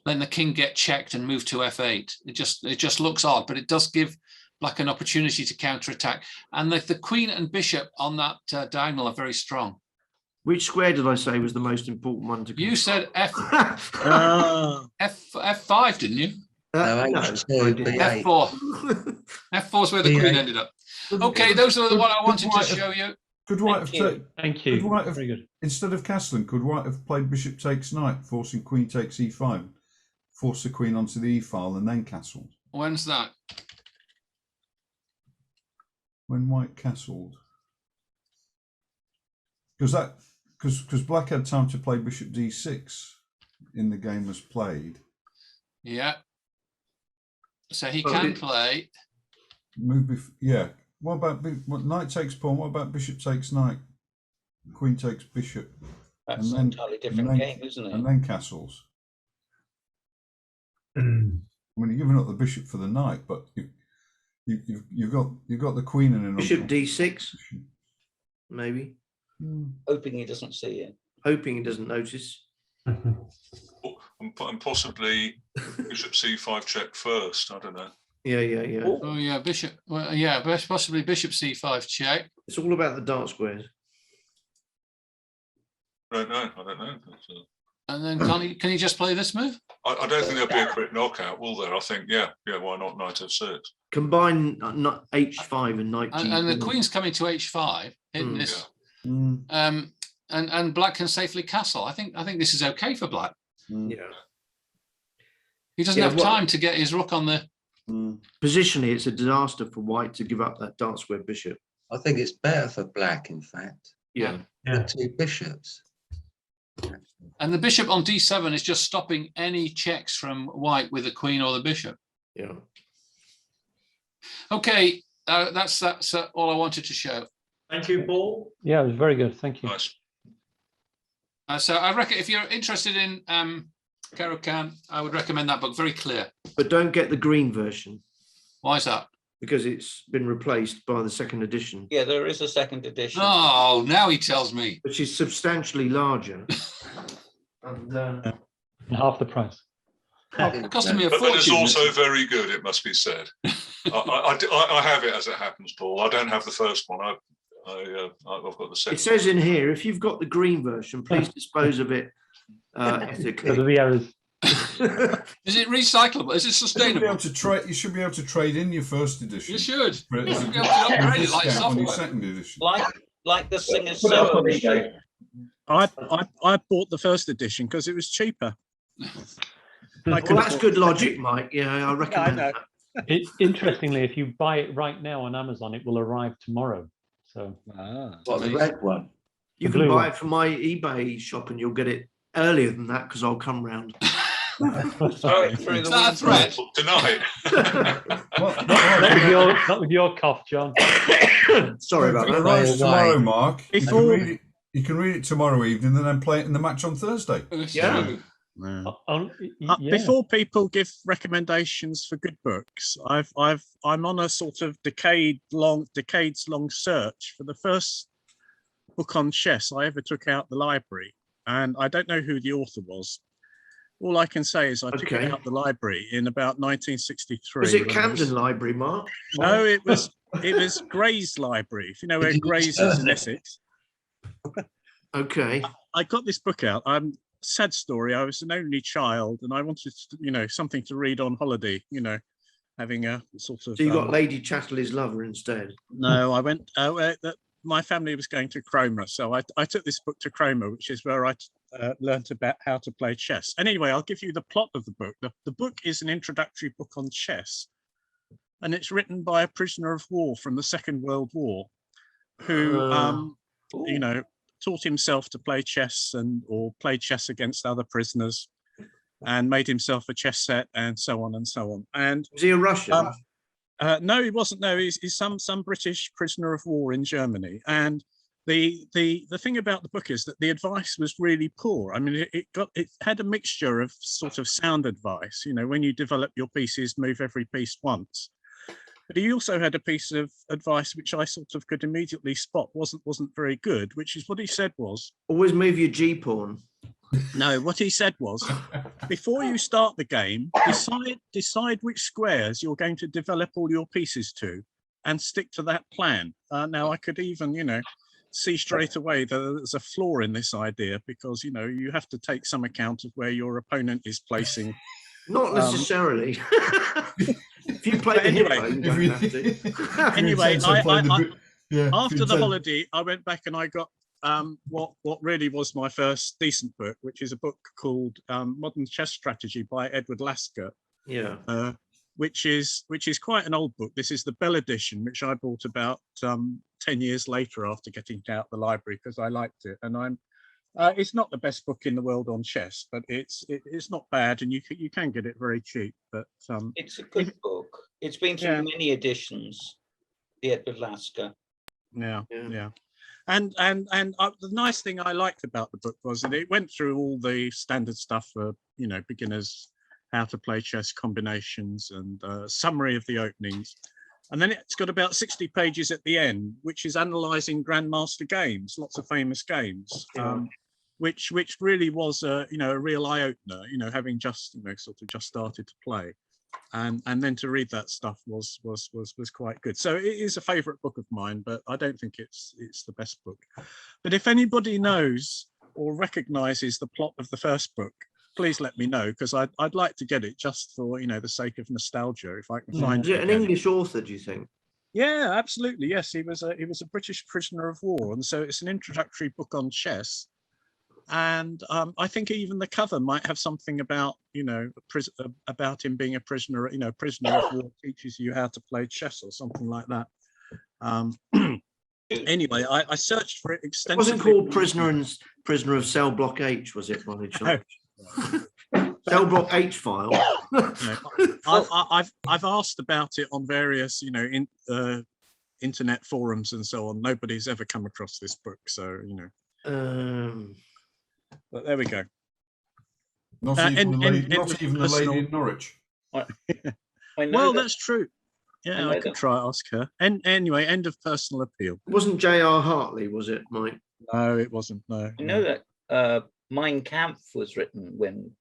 letting the king get checked and move to F8. It just looks odd, but it does give black an opportunity to counterattack. And the queen and bishop on that diagonal are very strong. which square did I say was the most important one to? You said F5, didn't you? No, F4. F4 is where the queen ended up. Okay, those are the one I wanted to show you. Could white have taken? Thank you. Could white have, very good. instead of castling, could white have played bishop takes knight, forcing queen takes e5, force the queen onto the e file, and then castled? When's that? When white castled, because black had time to play bishop d6 in the game was played. Yeah. So he can play. Move, yeah. What about knight takes pawn? What about bishop takes knight? Queen takes bishop. That's an entirely different game, isn't it? And then castles. I mean, you're giving up the bishop for the knight, but you've got the queen in an bishop d6, maybe. Hoping he doesn't see it. Hoping he doesn't notice. And possibly bishop c5 check first. I don't know. Yeah. Oh yeah, bishop. Well, yeah, possibly bishop c5 check. It's all about the dark squares. I don't know. And then can he just play this move? I don't think there'll be a quick knockout, will there? I think, yeah, why not knight f6? Combine not h5 and knight g4. And the queen's coming to h5, hitting this. Yeah. And black can safely castle. I think this is okay for black. Yeah. He doesn't have time to get his rook on the. Positionally, it's a disaster for white to give up that dark square bishop. I think it's better for black, in fact. Yeah. The two bishops. And the bishop on d7 is just stopping any checks from white with the queen or the bishop. Yeah. Okay, that's all I wanted to show. Thank you, Paul. Yeah, it was very good. Thank you. Nice. So I reckon if you're interested in Caro-Kann, I would recommend that book. Very clear. But don't get the green version. Why is that? Because it's been replaced by the second edition. Yeah, there is a second edition. Oh, now he tells me. Which is substantially larger. And half the price. It cost me a But fortune. it's also very good, it must be said. I have it as it happens, Paul. I don't have the first one. I've got the second. it says in here, if you've got the green version, please dispose of it ethically. Because of the errors. Is it recyclable? Is it sustainable? You should be able to trade in your first edition. You should. For You should be able to upgrade it like discount on your software. second edition. Like the Singer's Solo edition. I bought the first edition because it was cheaper. Well, that's good logic, Mike. Yeah, I recommend know. that. Interestingly, if you buy it right now on Amazon, it will arrive tomorrow. So What, the red one? You The can blue buy one. it from my eBay shop and you'll get it earlier than that because I'll come round. Throw it through Is the that a window. threat? Tonight. not with your cough, John. Sorry about It that. arrives tomorrow, Mark. Before- You can read it tomorrow evening and then play it in the match on Thursday. Yeah. Before people give recommendations for good books, I'm on a sort of decades long search for the first book on chess I ever took out the library, and I don't know who the author was. All I can say is I took it out the library in about 1963. Was it Camden Library, Mark? No, it was Gray's library. If you know where Gray's is in Essex. Okay. I got this book out. Sad story. I was an only child, and I wanted, something to read on holiday. Having a sort of. So you got Lady Chatterley's Lover instead? No, I went. My family was going to Cromer, so I took this book to Cromer, which is where I learnt about how to play chess. And anyway, I'll give you the plot of the book. The book is an introductory book on chess, and it's written by a prisoner of war from the Second World War, who, taught himself to play chess or play chess against other prisoners, and made himself a chess set, and so on and so on. And was he a Russian? No, he wasn't. No, he's some British prisoner of war in Germany. And the thing about the book is that the advice was really poor. I mean, it had a mixture of sort of sound advice. When you develop your pieces, move every piece once. But he also had a piece of advice which I sort of could immediately spot wasn't very good, which is what he said was, always move your G pawn. No, what he said was, before you start the game, decide which squares you're going to develop all your pieces to, and stick to that plan. Now I could even, see straight away that there's a flaw in this idea, because you have to take some account of where your opponent is placing. Not necessarily. If you play the hero, you don't have to. Anyway, after the holiday, I went back and I got what really was my first decent book, which is a book called Modern Chess Strategy by Edward Lasker. Yeah. Which is quite an old book. This is the Bell edition, which I bought about 10 years later after getting it out the library because I liked it. And it's not the best book in the world on chess, but it's not bad, and you can get it very cheap. But it's a good book. It's been through many editions. The Edward Lasker. Yeah. And the nice thing I liked about the book was that it went through all the standard stuff for beginners, how to play chess combinations, and summary of the openings. And then it's got about 60 pages at the end, which is analysing grandmaster games, lots of famous games, which really was a real eye opener. Having just sort of just started to play. and then to read that stuff was quite good. So it is a favourite book of mine, but I don't think it's the best book. But if anybody knows or recognises the plot of the first book, please let me know, because I'd like to get it just for the sake of nostalgia, if I can find Is it. it an English author, do you think? Yeah, absolutely. Yes, he was a British prisoner of war, and so it's an introductory book on chess. And I think even the cover might have something about about him being a prisoner. Prisoner of war teaches you how to play chess or something like that. Anyway, I searched for it extensively. It wasn't called Prisoner of Cell Block H, was it, by any chance? Cell Block H file. I've asked about it on various internet forums and so on. Nobody's ever come across this book, so but there we go. Not even the lady in Norwich. Well, that's true. Yeah, I could try ask her. And anyway, end of personal appeal. It wasn't J.R. Hartley, was it, Mike? No, it wasn't. No. I know that Mein Kampf was written when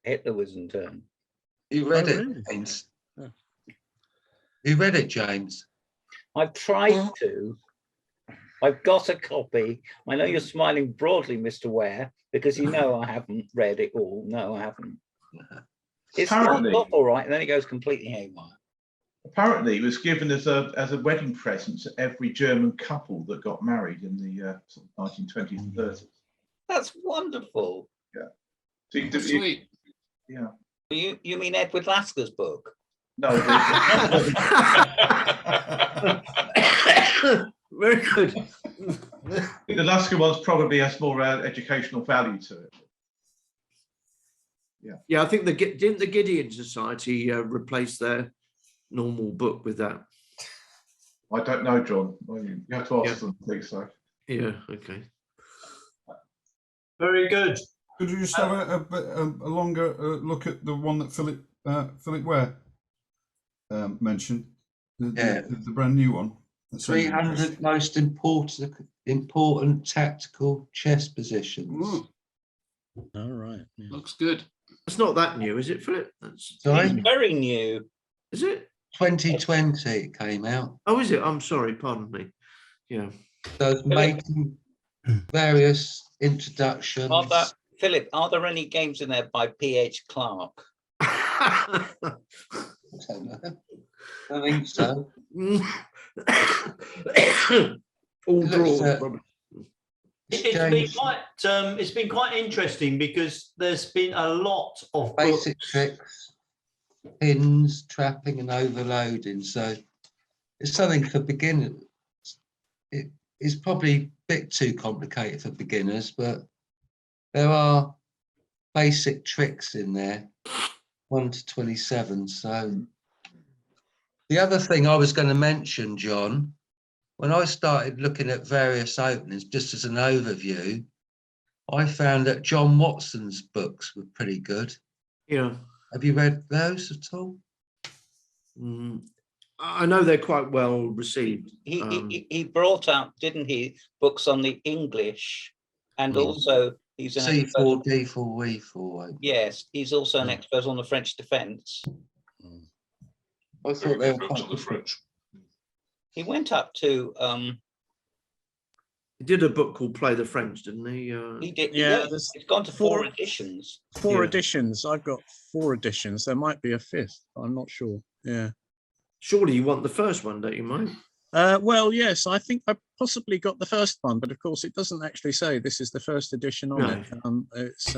Hitler was in turn. You read it, really? James? Yeah. You read it, James? I've tried to. I've got a copy. I know you're smiling broadly, Mr. Ware, because you know I haven't read it all. No, I haven't. It's starts off all right, and then it goes completely haywire. Apparently, it was given as a wedding present to every German couple that got married in the sort of 1920s and 30s. That's wonderful. Yeah. So Sweet. Yeah. You mean Edward Lasker's book? No. Very good. The Lasker one's probably has more educational value to it. Yeah. Yeah, I think didn't the Gideon Society replace their normal book with that? I don't know, John. You have to ask them. I think so. Yeah. Okay. Very good. Could you just have a longer look at the one that Philip Ware mentioned? The brand new one. 300 most important tactical chess positions. Ooh. All right. Yeah. Looks good. It's not that new, is it, Philip? Sorry? It's very new. Is it? 2020 it came out. Oh, is it? I'm sorry. Pardon me. Yeah. So it's making various introductions. Philip, are there any games in there by P.H. Clarke? I don't know. I think so. All draws. It's been quite interesting because there's been a lot of basic books. tricks, pins, trapping, and overloading. So it's something for beginners. It is probably a bit too complicated for beginners, but there are basic tricks in there, 1 to 27. So the other thing I was going to mention, John, when I started looking at various openings, just as an overview, I found that John Watson's books were pretty good. Yeah. Have you read those at all? I know they're quite well received. He brought out, didn't he, books on the English, and also he's an C4, D4, E4. Yes, he's also an expert on the French defence. I thought they were quite the French. He went up to. He did a book called Play the French, didn't he? He did. Yeah, it's gone to four editions. Four editions. I've got 4 editions. There might be a 5th. I'm not sure. Yeah. Surely you want the first one, don't you, Mike? Well, yes, I think I possibly got the first one, but of course it doesn't actually say this is the first edition on it. It's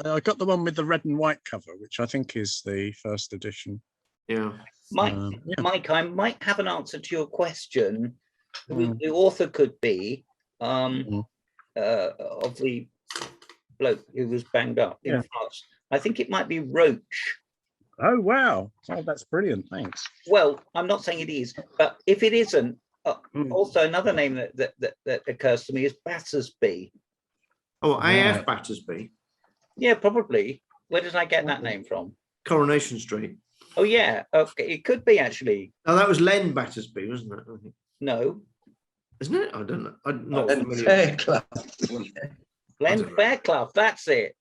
I got the one with the red and white cover, which I think is the first edition. Yeah. Mike, I might have an answer to your question. The author could be of the bloke who was banged up in France. I think it might be Roach. Oh, wow. Oh, that's brilliant. Thanks. Well, I'm not saying it is, but if it isn't, also another name that occurs to me is Battersby. Oh, A.F. Battersby? Yeah, probably. Where did I get that name from? Coronation Street. Oh, yeah. Okay, it could be, actually. Oh, that was Len Battersby, wasn't it? I think. No. Isn't it? I don't know. I'm not familiar. Fairclough. Len Fairclough, that's it.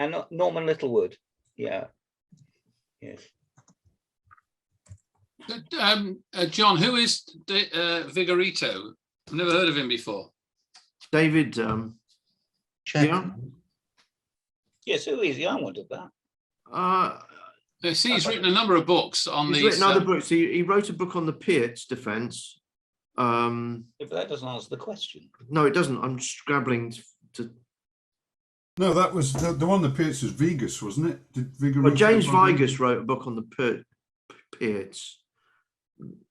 And Norman Littlewood. Yeah. Yes. John, who is Vigorito? I've never heard of him before. David, yeah. Yes, who is he? I wondered that. I see he's written a number of books on He's these. written other books. He wrote a book on the Piet's defence. If that doesn't answer the question. No, it doesn't. I'm scrabbling to. No, that was the one. The Piet's was Vigus, wasn't it? Did Vigorito? Well, James Vigus wrote a book on the Piet's.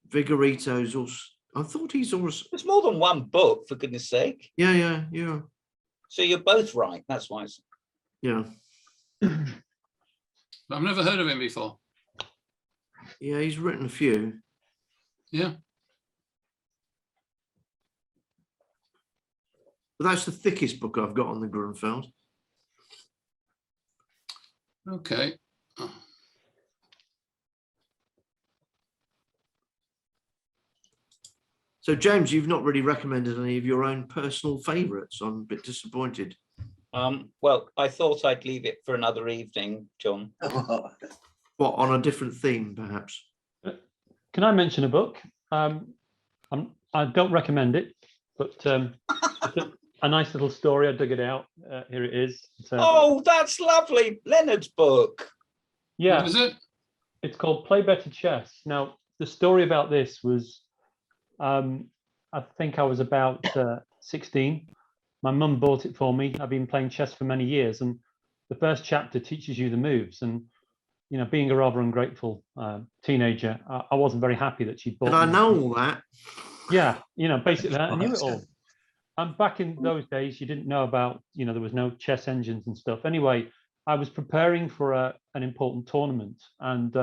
Vigorito's also. I thought he's also. There's more than one book, for goodness sake. Yeah. So you're both right. That's why. Yeah. I've never heard of him before. Yeah, he's written a few. Yeah. But that's the thickest book I've got on the Grunfeld. Okay. So, James, you've not really recommended any of your own personal favourites. I'm a bit disappointed. Well, I thought I'd leave it for another evening, John. What, on a different theme, perhaps? Can I mention a book? I don't recommend it, but it's a nice little story. I dug it out. Here it is. Oh, that's lovely. Leonard's book. Yeah. What is it? It's called Play Better Chess. Now, the story about this was, I think I was about 16. My mum bought it for me. I've been playing chess for many years, and the first chapter teaches you the moves. And you know, being a rather ungrateful teenager, I wasn't very happy that she'd bought. Did I know all that? Yeah, you know, basically, I knew it all. And back in those days, you didn't know about, you know, there was no chess engines and stuff. Anyway, I was preparing for an important tournament, and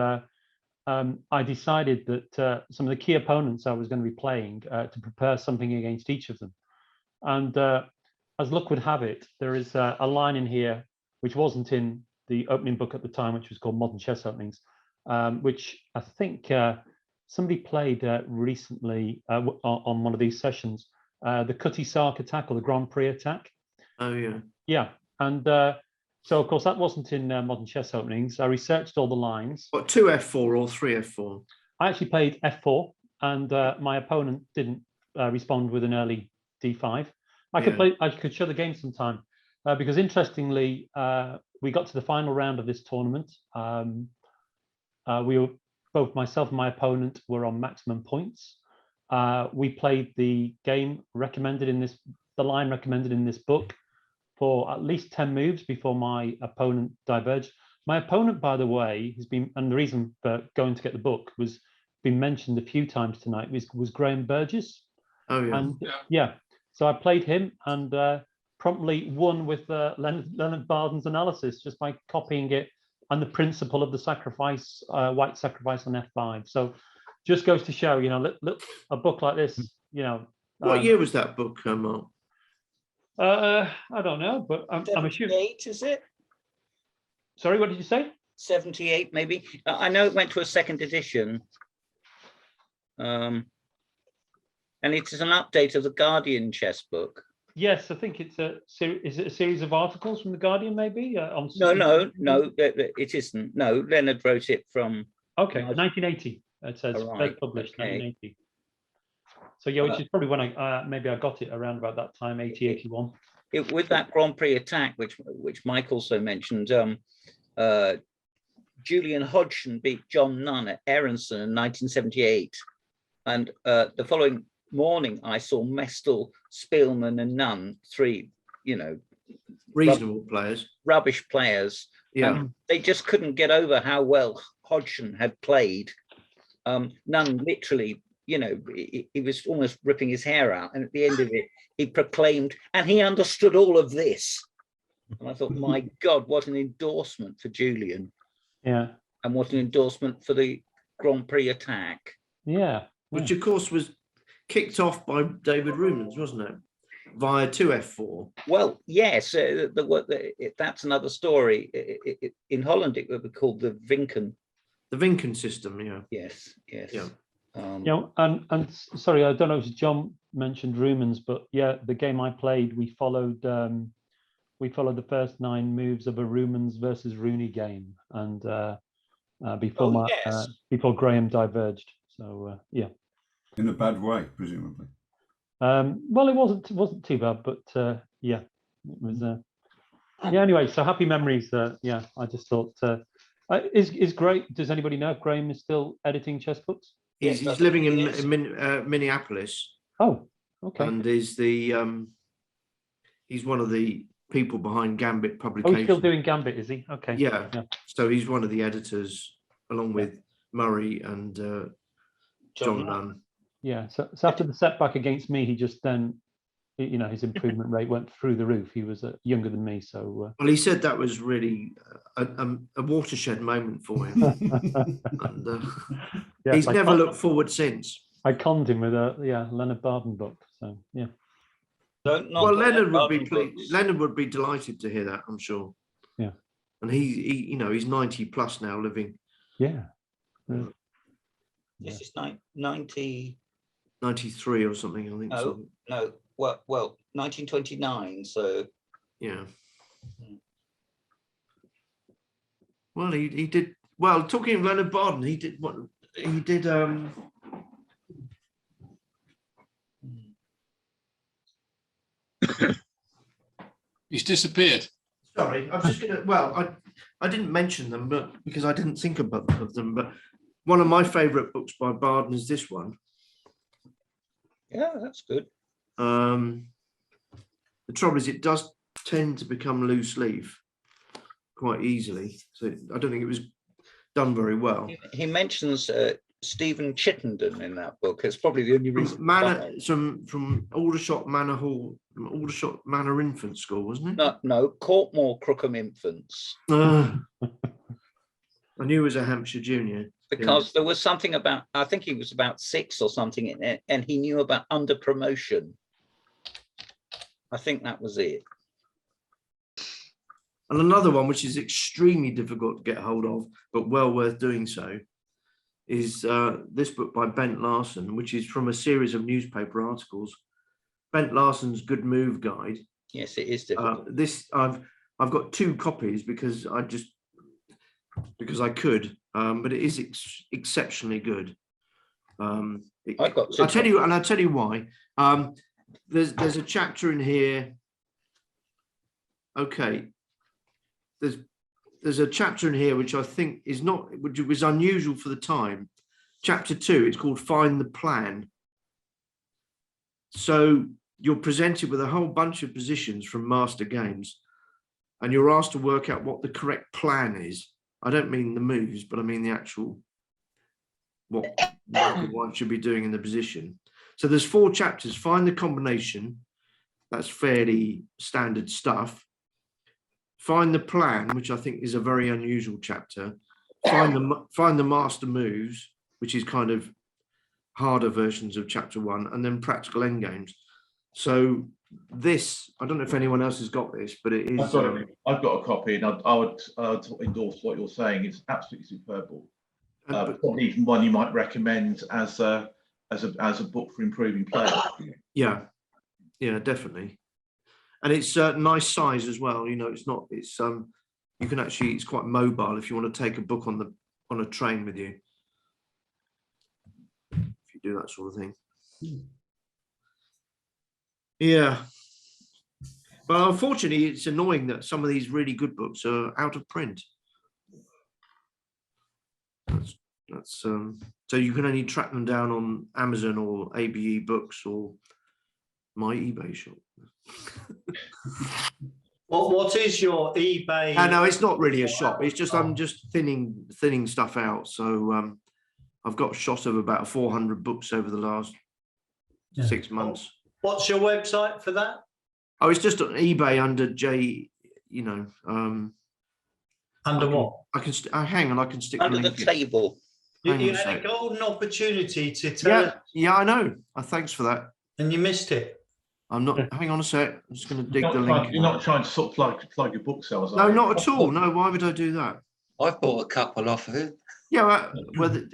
I decided that some of the key opponents I was going to be playing to prepare something against each of them. And as luck would have it, there is a line in here which wasn't in the opening book at the time, which was called Modern Chess Openings, which I think somebody played recently on one of these sessions, the Cutty Sark attack or the Grand Prix attack. Oh, yeah. Yeah. And so, of course, that wasn't in Modern Chess Openings. I researched all the lines. What, 2F4 or 3F4? I actually played F4, and my opponent didn't respond with an early D5. I could show the game sometime because, interestingly, we got to the final round of this tournament. We were both myself and my opponent were on maximum points. We played the game recommended in this, the line recommended in this book, for at least 10 moves before my opponent diverged. My opponent, by the way, has been, and the reason for going to get the book was been mentioned a few times tonight, was Graham Burgess. Oh, yeah. And yeah, so I played him and promptly won with Leonard Barden's analysis just by copying it and the principle of the sacrifice, white sacrifice on F5. So just goes to show, you know, a book like this, you know. What year was that book, Mark? I don't know, but I'm assuming. 78, is it? Sorry, what did you say? 78, maybe. I know it went to a second edition. And it is an update of the Guardian chess book. Yes, I think it's is it a series of articles from the Guardian, maybe? No, it isn't. No, Leonard wrote it from. Okay, 1980. It says right, published, okay. 1980. So yeah, which is probably when I maybe I got it around about that time, 80, 81. With that Grand Prix attack, which Mike also mentioned, Julian Hodgson beat John Nunn at Aronson in 1978, and the following morning I saw Mestel, Spielman, and Nunn, three, you know, reasonable players, rubbish players. Yeah, they just couldn't get over how well Hodgson had played. Nunn literally, you know, he was almost ripping his hair out, and at the end of it, he proclaimed, and he understood all of this. And I thought, my God, what an endorsement for Julian. Yeah. And what an endorsement for the Grand Prix attack. Yeah. Which, of course, was kicked off by David Rumans, wasn't it? Via 2F4. Well, yes, that's another story. In Holland, it would be called the Vinken. The Vinken system, yeah. Yes, yes. Yeah. You know, and sorry, I don't know if John mentioned Rumans, but yeah, the game I played, we followed the first 9 moves of a Rumans versus Rooney game, and before before Graham diverged. So yeah. In a bad way, presumably. Well, it wasn't too bad, but yeah, it was. Yeah. Anyway, so happy memories. Yeah, I just thought is great. Does anybody know if Graham is still editing chess books? He's living in Minneapolis. Oh, okay. And is the he's one of the people behind Gambit Oh, publication. he's still doing Gambit, is he? Okay. Yeah. So he's one of the editors, along with Murray and John Nunn. Yeah. So after the setback against me, he just then, you know, his improvement rate went through the roof. He was younger than me, so. Well, he said that was really a watershed moment for him, and yes, he's never looked forward since. I conned him with a Leonard Barden book. So yeah. Well, Leonard would be delighted to hear that, I'm sure. Yeah. And he you know, he's 90 plus now, living. Yeah. This is 90. 93 or something, I think. No. Well, 1929. So. Yeah. Well, he did well. Talking of Leonard Barden, he did what he did. He's disappeared. Sorry, I was just gonna. Well, I didn't mention them, but because I didn't think about them. But one of my favourite books by Barden is this one. Yeah, that's good. The trouble is, it does tend to become loose leaf quite easily. So I don't think it was done very well. He mentions Stephen Chittenden in that book. It's probably the only reason. From Aldershot Manor Hall, Aldershot Manor Infant School, wasn't it? No, Courtmore Crookham Infants. I knew it was a Hampshire junior. Because there was something about, I think he was about 6 or something in it, and he knew about under promotion. I think that was it. And another one, which is extremely difficult to get hold of, but well worth doing so, is this book by Bent Larson, which is from a series of newspaper articles. Bent Larson's Good Move Guide. Yes, it is difficult. I've got 2 copies because I could, but it is exceptionally good. I've got 2. I'll tell you why. There's a chapter in here. Okay, there's a chapter in here which I think which was unusual for the time. Chapter 2, it's called Find the Plan. So you're presented with a whole bunch of positions from master games, and you're asked to work out what the correct plan is. I don't mean the moves, but I mean the actual what one should be doing in the position. So there's 4 chapters. Find the combination. That's fairly standard stuff. Find the plan, which I think is a very unusual chapter. Find the master moves, which is kind of harder versions of chapter 1, and then practical endgames. So this, I don't know if anyone else has got this, but it is. I've got a copy, and I would endorse what you're saying. It's absolutely superb. Probably even one you might recommend as a book for improving play. Yeah, definitely. And it's nice size as well. You know, it's you can actually, it's quite mobile if you want to take a book on a train with you, if you do that sort of thing. Yeah. But unfortunately, it's annoying that some of these really good books are out of print. That's so you can only track them down on Amazon or ABE Books or my eBay shop. What is your eBay? No, it's not really a shop. It's just I'm just thinning stuff out. So I've got a shot of about 400 books over the last 6 months. What's your website for that? Oh, it's just on eBay under J. You know. Under what? I can hang on. I can stick under the table. You had a golden opportunity to tell. Yeah, I know. Thanks for that. And you missed it. I'm not. Hang on a sec. I'm just going to dig the link. You're not trying to sort of plug your booksellers. No, not at all. No, why would I do that? I've bought a couple off of it. Yeah.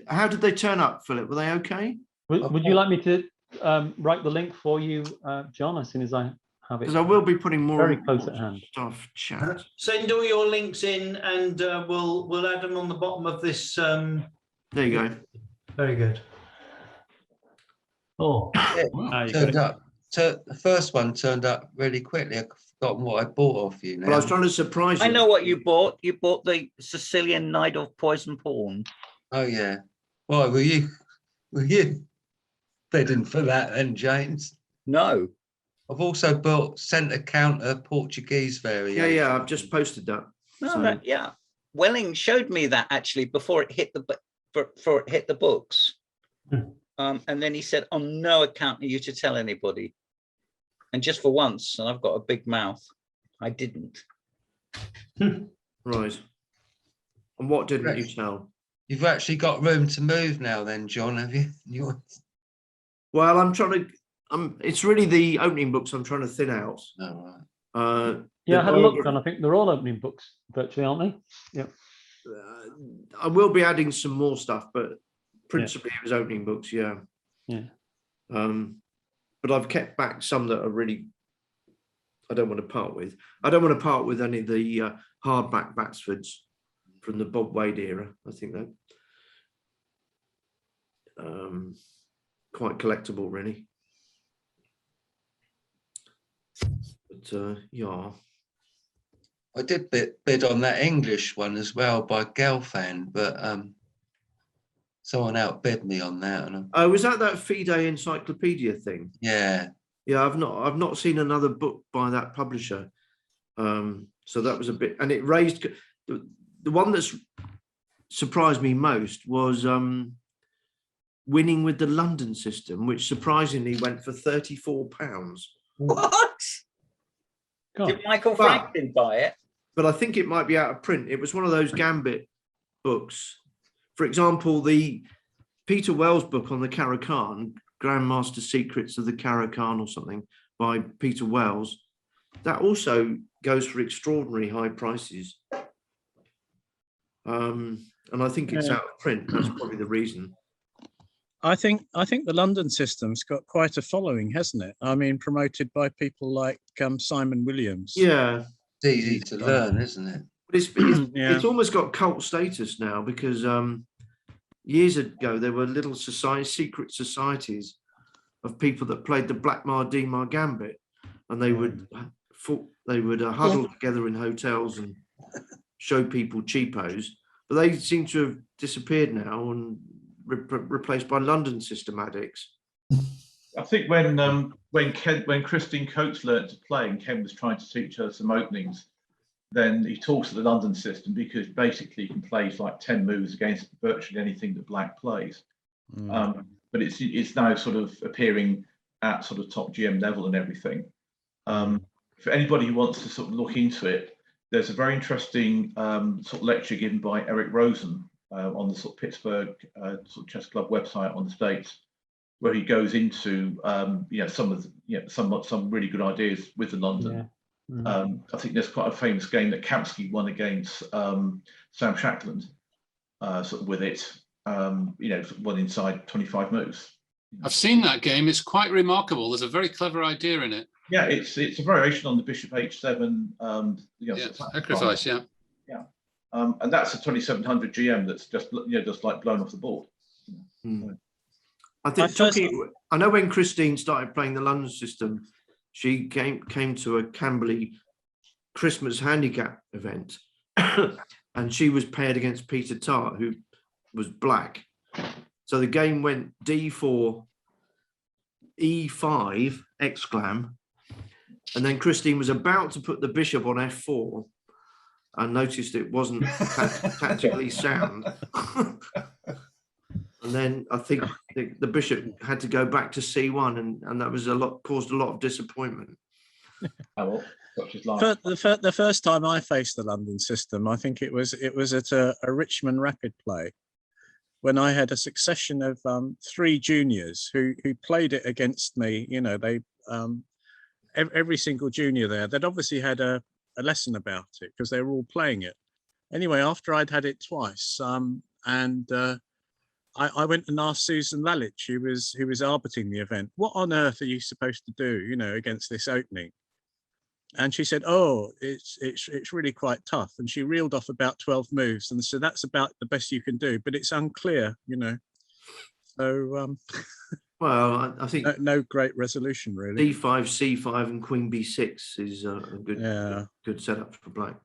How did they turn up, Philip? Were they okay? Would you like me to write the link for you, John, as soon as I have it. Because I will be putting more very and close more at hand. stuff. Chat. Send all your links in, and we'll add them on the bottom of this. There you go. Very good. Oh, Turned up. The first one turned up really quickly. I've forgotten what I bought off you now. But I was trying to surprise you. I know what you bought. You bought the Sicilian Knight of Poison Pawn. Oh yeah. Why were you bidding for that then, James? No. I've also bought centre counter Portuguese variation. Yeah, I've just posted that. No, So- no, yeah. Welling showed me that actually before it hit the books. And then he said, on no account are you to tell anybody. And just for once, and I've got a big mouth, I didn't. Right. And what didn't you tell? You've actually got room to move now then, John, have you? Well, I'm trying to, it's really the opening books I'm trying to thin out. Oh, right. Yeah, I had a look, and I think they're all opening books virtually, aren't they? Yeah. I will be adding some more stuff, but principally it was opening books, yeah. Yeah. But I've kept back some that are really, I don't want to part with. I don't want to part with any of the hardback Batsfords from the Bob Wade era. I think that quite collectible, really. But yeah. I did bid on that English one as well by Gelfand, but someone outbid me on that. And Was that Fide Encyclopedia thing? Yeah. Yeah, I've not seen another book by that publisher. So that was a bit, and it raised the one that's surprised me most was Winning with the London System, which surprisingly went for £34. What? Did Michael Franklin buy it? But I think it might be out of print. It was one of those Gambit books. For example, the Peter Wells book on the Caro-Kann, Grandmaster Secrets of the Caro-Kann or something by Peter Wells, that also goes for extraordinary high prices. And I think it's out of print. That's probably the reason. I think the London system's got quite a following, hasn't it? I mean, promoted by people like Simon Williams. Yeah. It's easy to learn, isn't it? But it's almost got cult status now because years ago there were little secret societies of people that played the Blackmar Demar Gambit, and they would huddle together in hotels and show people cheapos. But they seem to have disappeared now and replaced by London system addicts. I think when Christine Coates learnt to play and Ken was trying to teach her some openings, then he talks of the London system because basically he can play like 10 moves against virtually anything that Black plays. But it's now sort of appearing at sort of top GM level and everything. For anybody who wants to sort of look into it, there's a very interesting sort of lecture given by Eric Rosen on the sort of Pittsburgh sort of chess club website on the States, where he goes into some really good ideas with the London. I think there's quite a famous game that Kamsky won against Sam Shackland, sort of with it, won inside 25 moves. I've seen that game. It's quite remarkable. There's a very clever idea in it. Yeah, it's a variation on the Bishop H7. Sacrifice. Yeah. Yeah, and that's a 2700 GM that's just like blown off the board. I think I know when Christine started playing the London system, she came to a Camberley Christmas handicap event, and she was paired against Peter Tart, who was Black. So the game went D4, E5, exclam, and then Christine was about to put the bishop on F4 and noticed it wasn't tactically sound. And then I think the bishop had to go back to C1, and that was caused a lot of disappointment. The first time I faced the London system, I think it was at a Richmond Rapid play, when I had a succession of 3 juniors who played it against me. They every single junior there, they'd obviously had a lesson about it because they were all playing it. Anyway, after I'd had it twice, I went and asked Susan Lalich, who was arbitering the event, what on earth are you supposed to do, against this opening? And she said, "Oh, it's really quite tough." And she reeled off about 12 moves, and so that's about the best you can do. But it's unclear, you know. So well, I think no great resolution really. D5, C5, and Queen B6 is a good setup for black.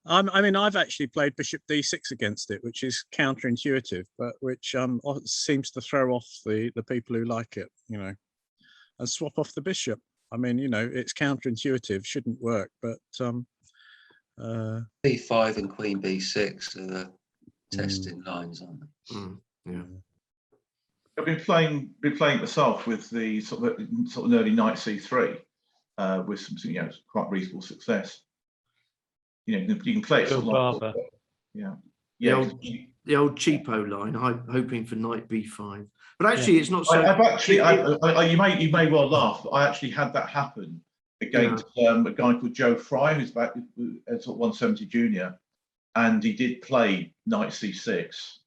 I mean, I've actually played Bishop D6 against it, which is counterintuitive, but which seems to throw off the people who like it, you know, and swap off the bishop. I mean, you know, it's counterintuitive, shouldn't work, but B5 and Queen B6 are the testing lines, aren't they? Yeah. I've been playing myself with the sort of early knight C3 with some, you know, quite reasonable success. You know, you can play it sort of like, the old cheapo line, hoping for knight B5. But actually, it's not so. You may well laugh, but I actually had that happen against a guy called Joe Fry, who's about sort of 170 junior, and he did play knight C6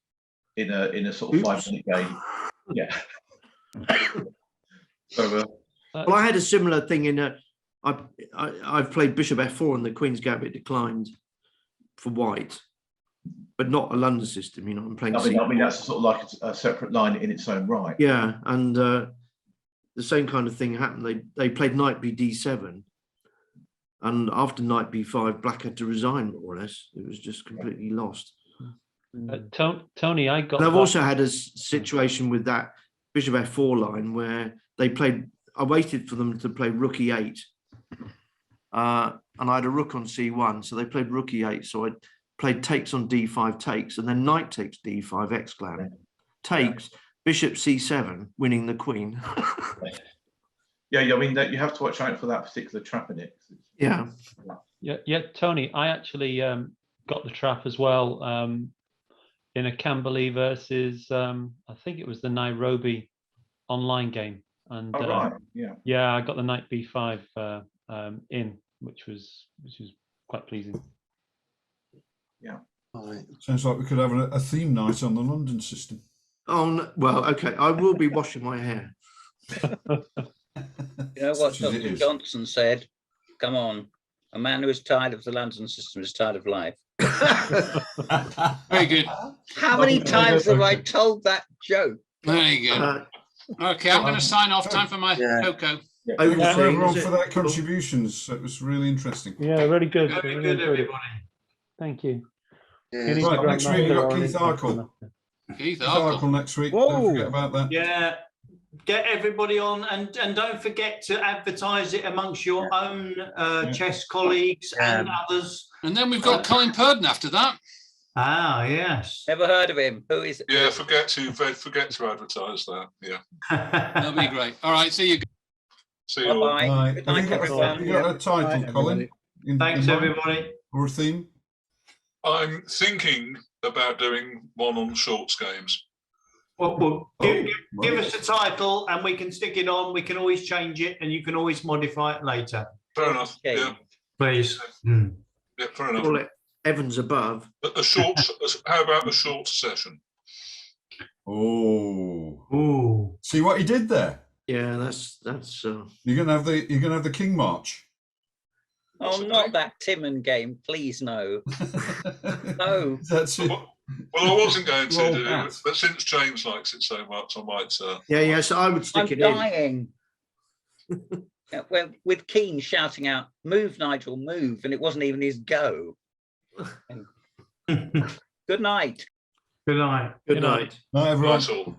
in a sort of 5-minute game. Yeah. So, well, I had a similar thing in I've played Bishop F4 and the Queen's Gambit declined for white, but not a London system. You know, I'm playing. I mean that's sort of like a separate line in its own right. Yeah, and the same kind of thing happened. They played knight B7, and after knight B5, black had to resign more or less. It was just completely lost. Tony, I got. And I've also had a situation with that Bishop F4 line where they played. I waited for them to play Rook E8. And I had a rook on C1, so they played rook E8. So I played takes on D5 takes, and then knight takes D5 exclam takes bishop C7, winning the queen. Yeah, I mean that you have to watch out for that particular trap in it. Yeah. Tony, I actually got the trap as well in a Camberley versus I think it was the Nairobi online game, and I got the knight B5 in, which was quite pleasing. Yeah. Sounds like we could have a theme night on the London system. Oh no, well, okay. I will be washing my hair. You know what Dr. Johnson said? Come on, a man who is tired of the London system is tired of life. Very good. How many times have I told that joke? Very good. Okay, I'm going to sign off. Time for my cocoa. Thanks everyone for that contributions. That was really interesting. Yeah, really good. Very good, everybody. Thank you. Right, next week we've got Keith Arkle. Keith Arkle next week. Don't forget about that. Yeah. Get everybody on, and don't forget to advertise it amongst your own chess colleagues and others. And then we've got Colin Purden after that. Ah, yes. Never heard of him. Who is it? Yeah, forget to advertise that. Yeah. That'll be great. All right, see you. See you all. Bye. Good night, everyone. Have you got a title, Colin? Thanks, everybody. Or a theme? I'm thinking about doing one on shorts games. Well, give us a title and we can stick it on. We can always change it and you can always modify it later. Fair enough. Okay. Yeah. Please. Yeah, fair enough. Call it Evans above. A short. How about a short session? Oh. See what he did there? Yeah, that's. You're gonna have the King March. Oh, not that Timon game, please no. No. That's it. Well, I wasn't going to do it, but since James likes it so much, I might. Yeah. So I would stick it in. I'm dying. Well, with Keane shouting out, "Move, Nigel, move," and it wasn't even his go. Good night. Good night. Good night. Night, everyone. That's all.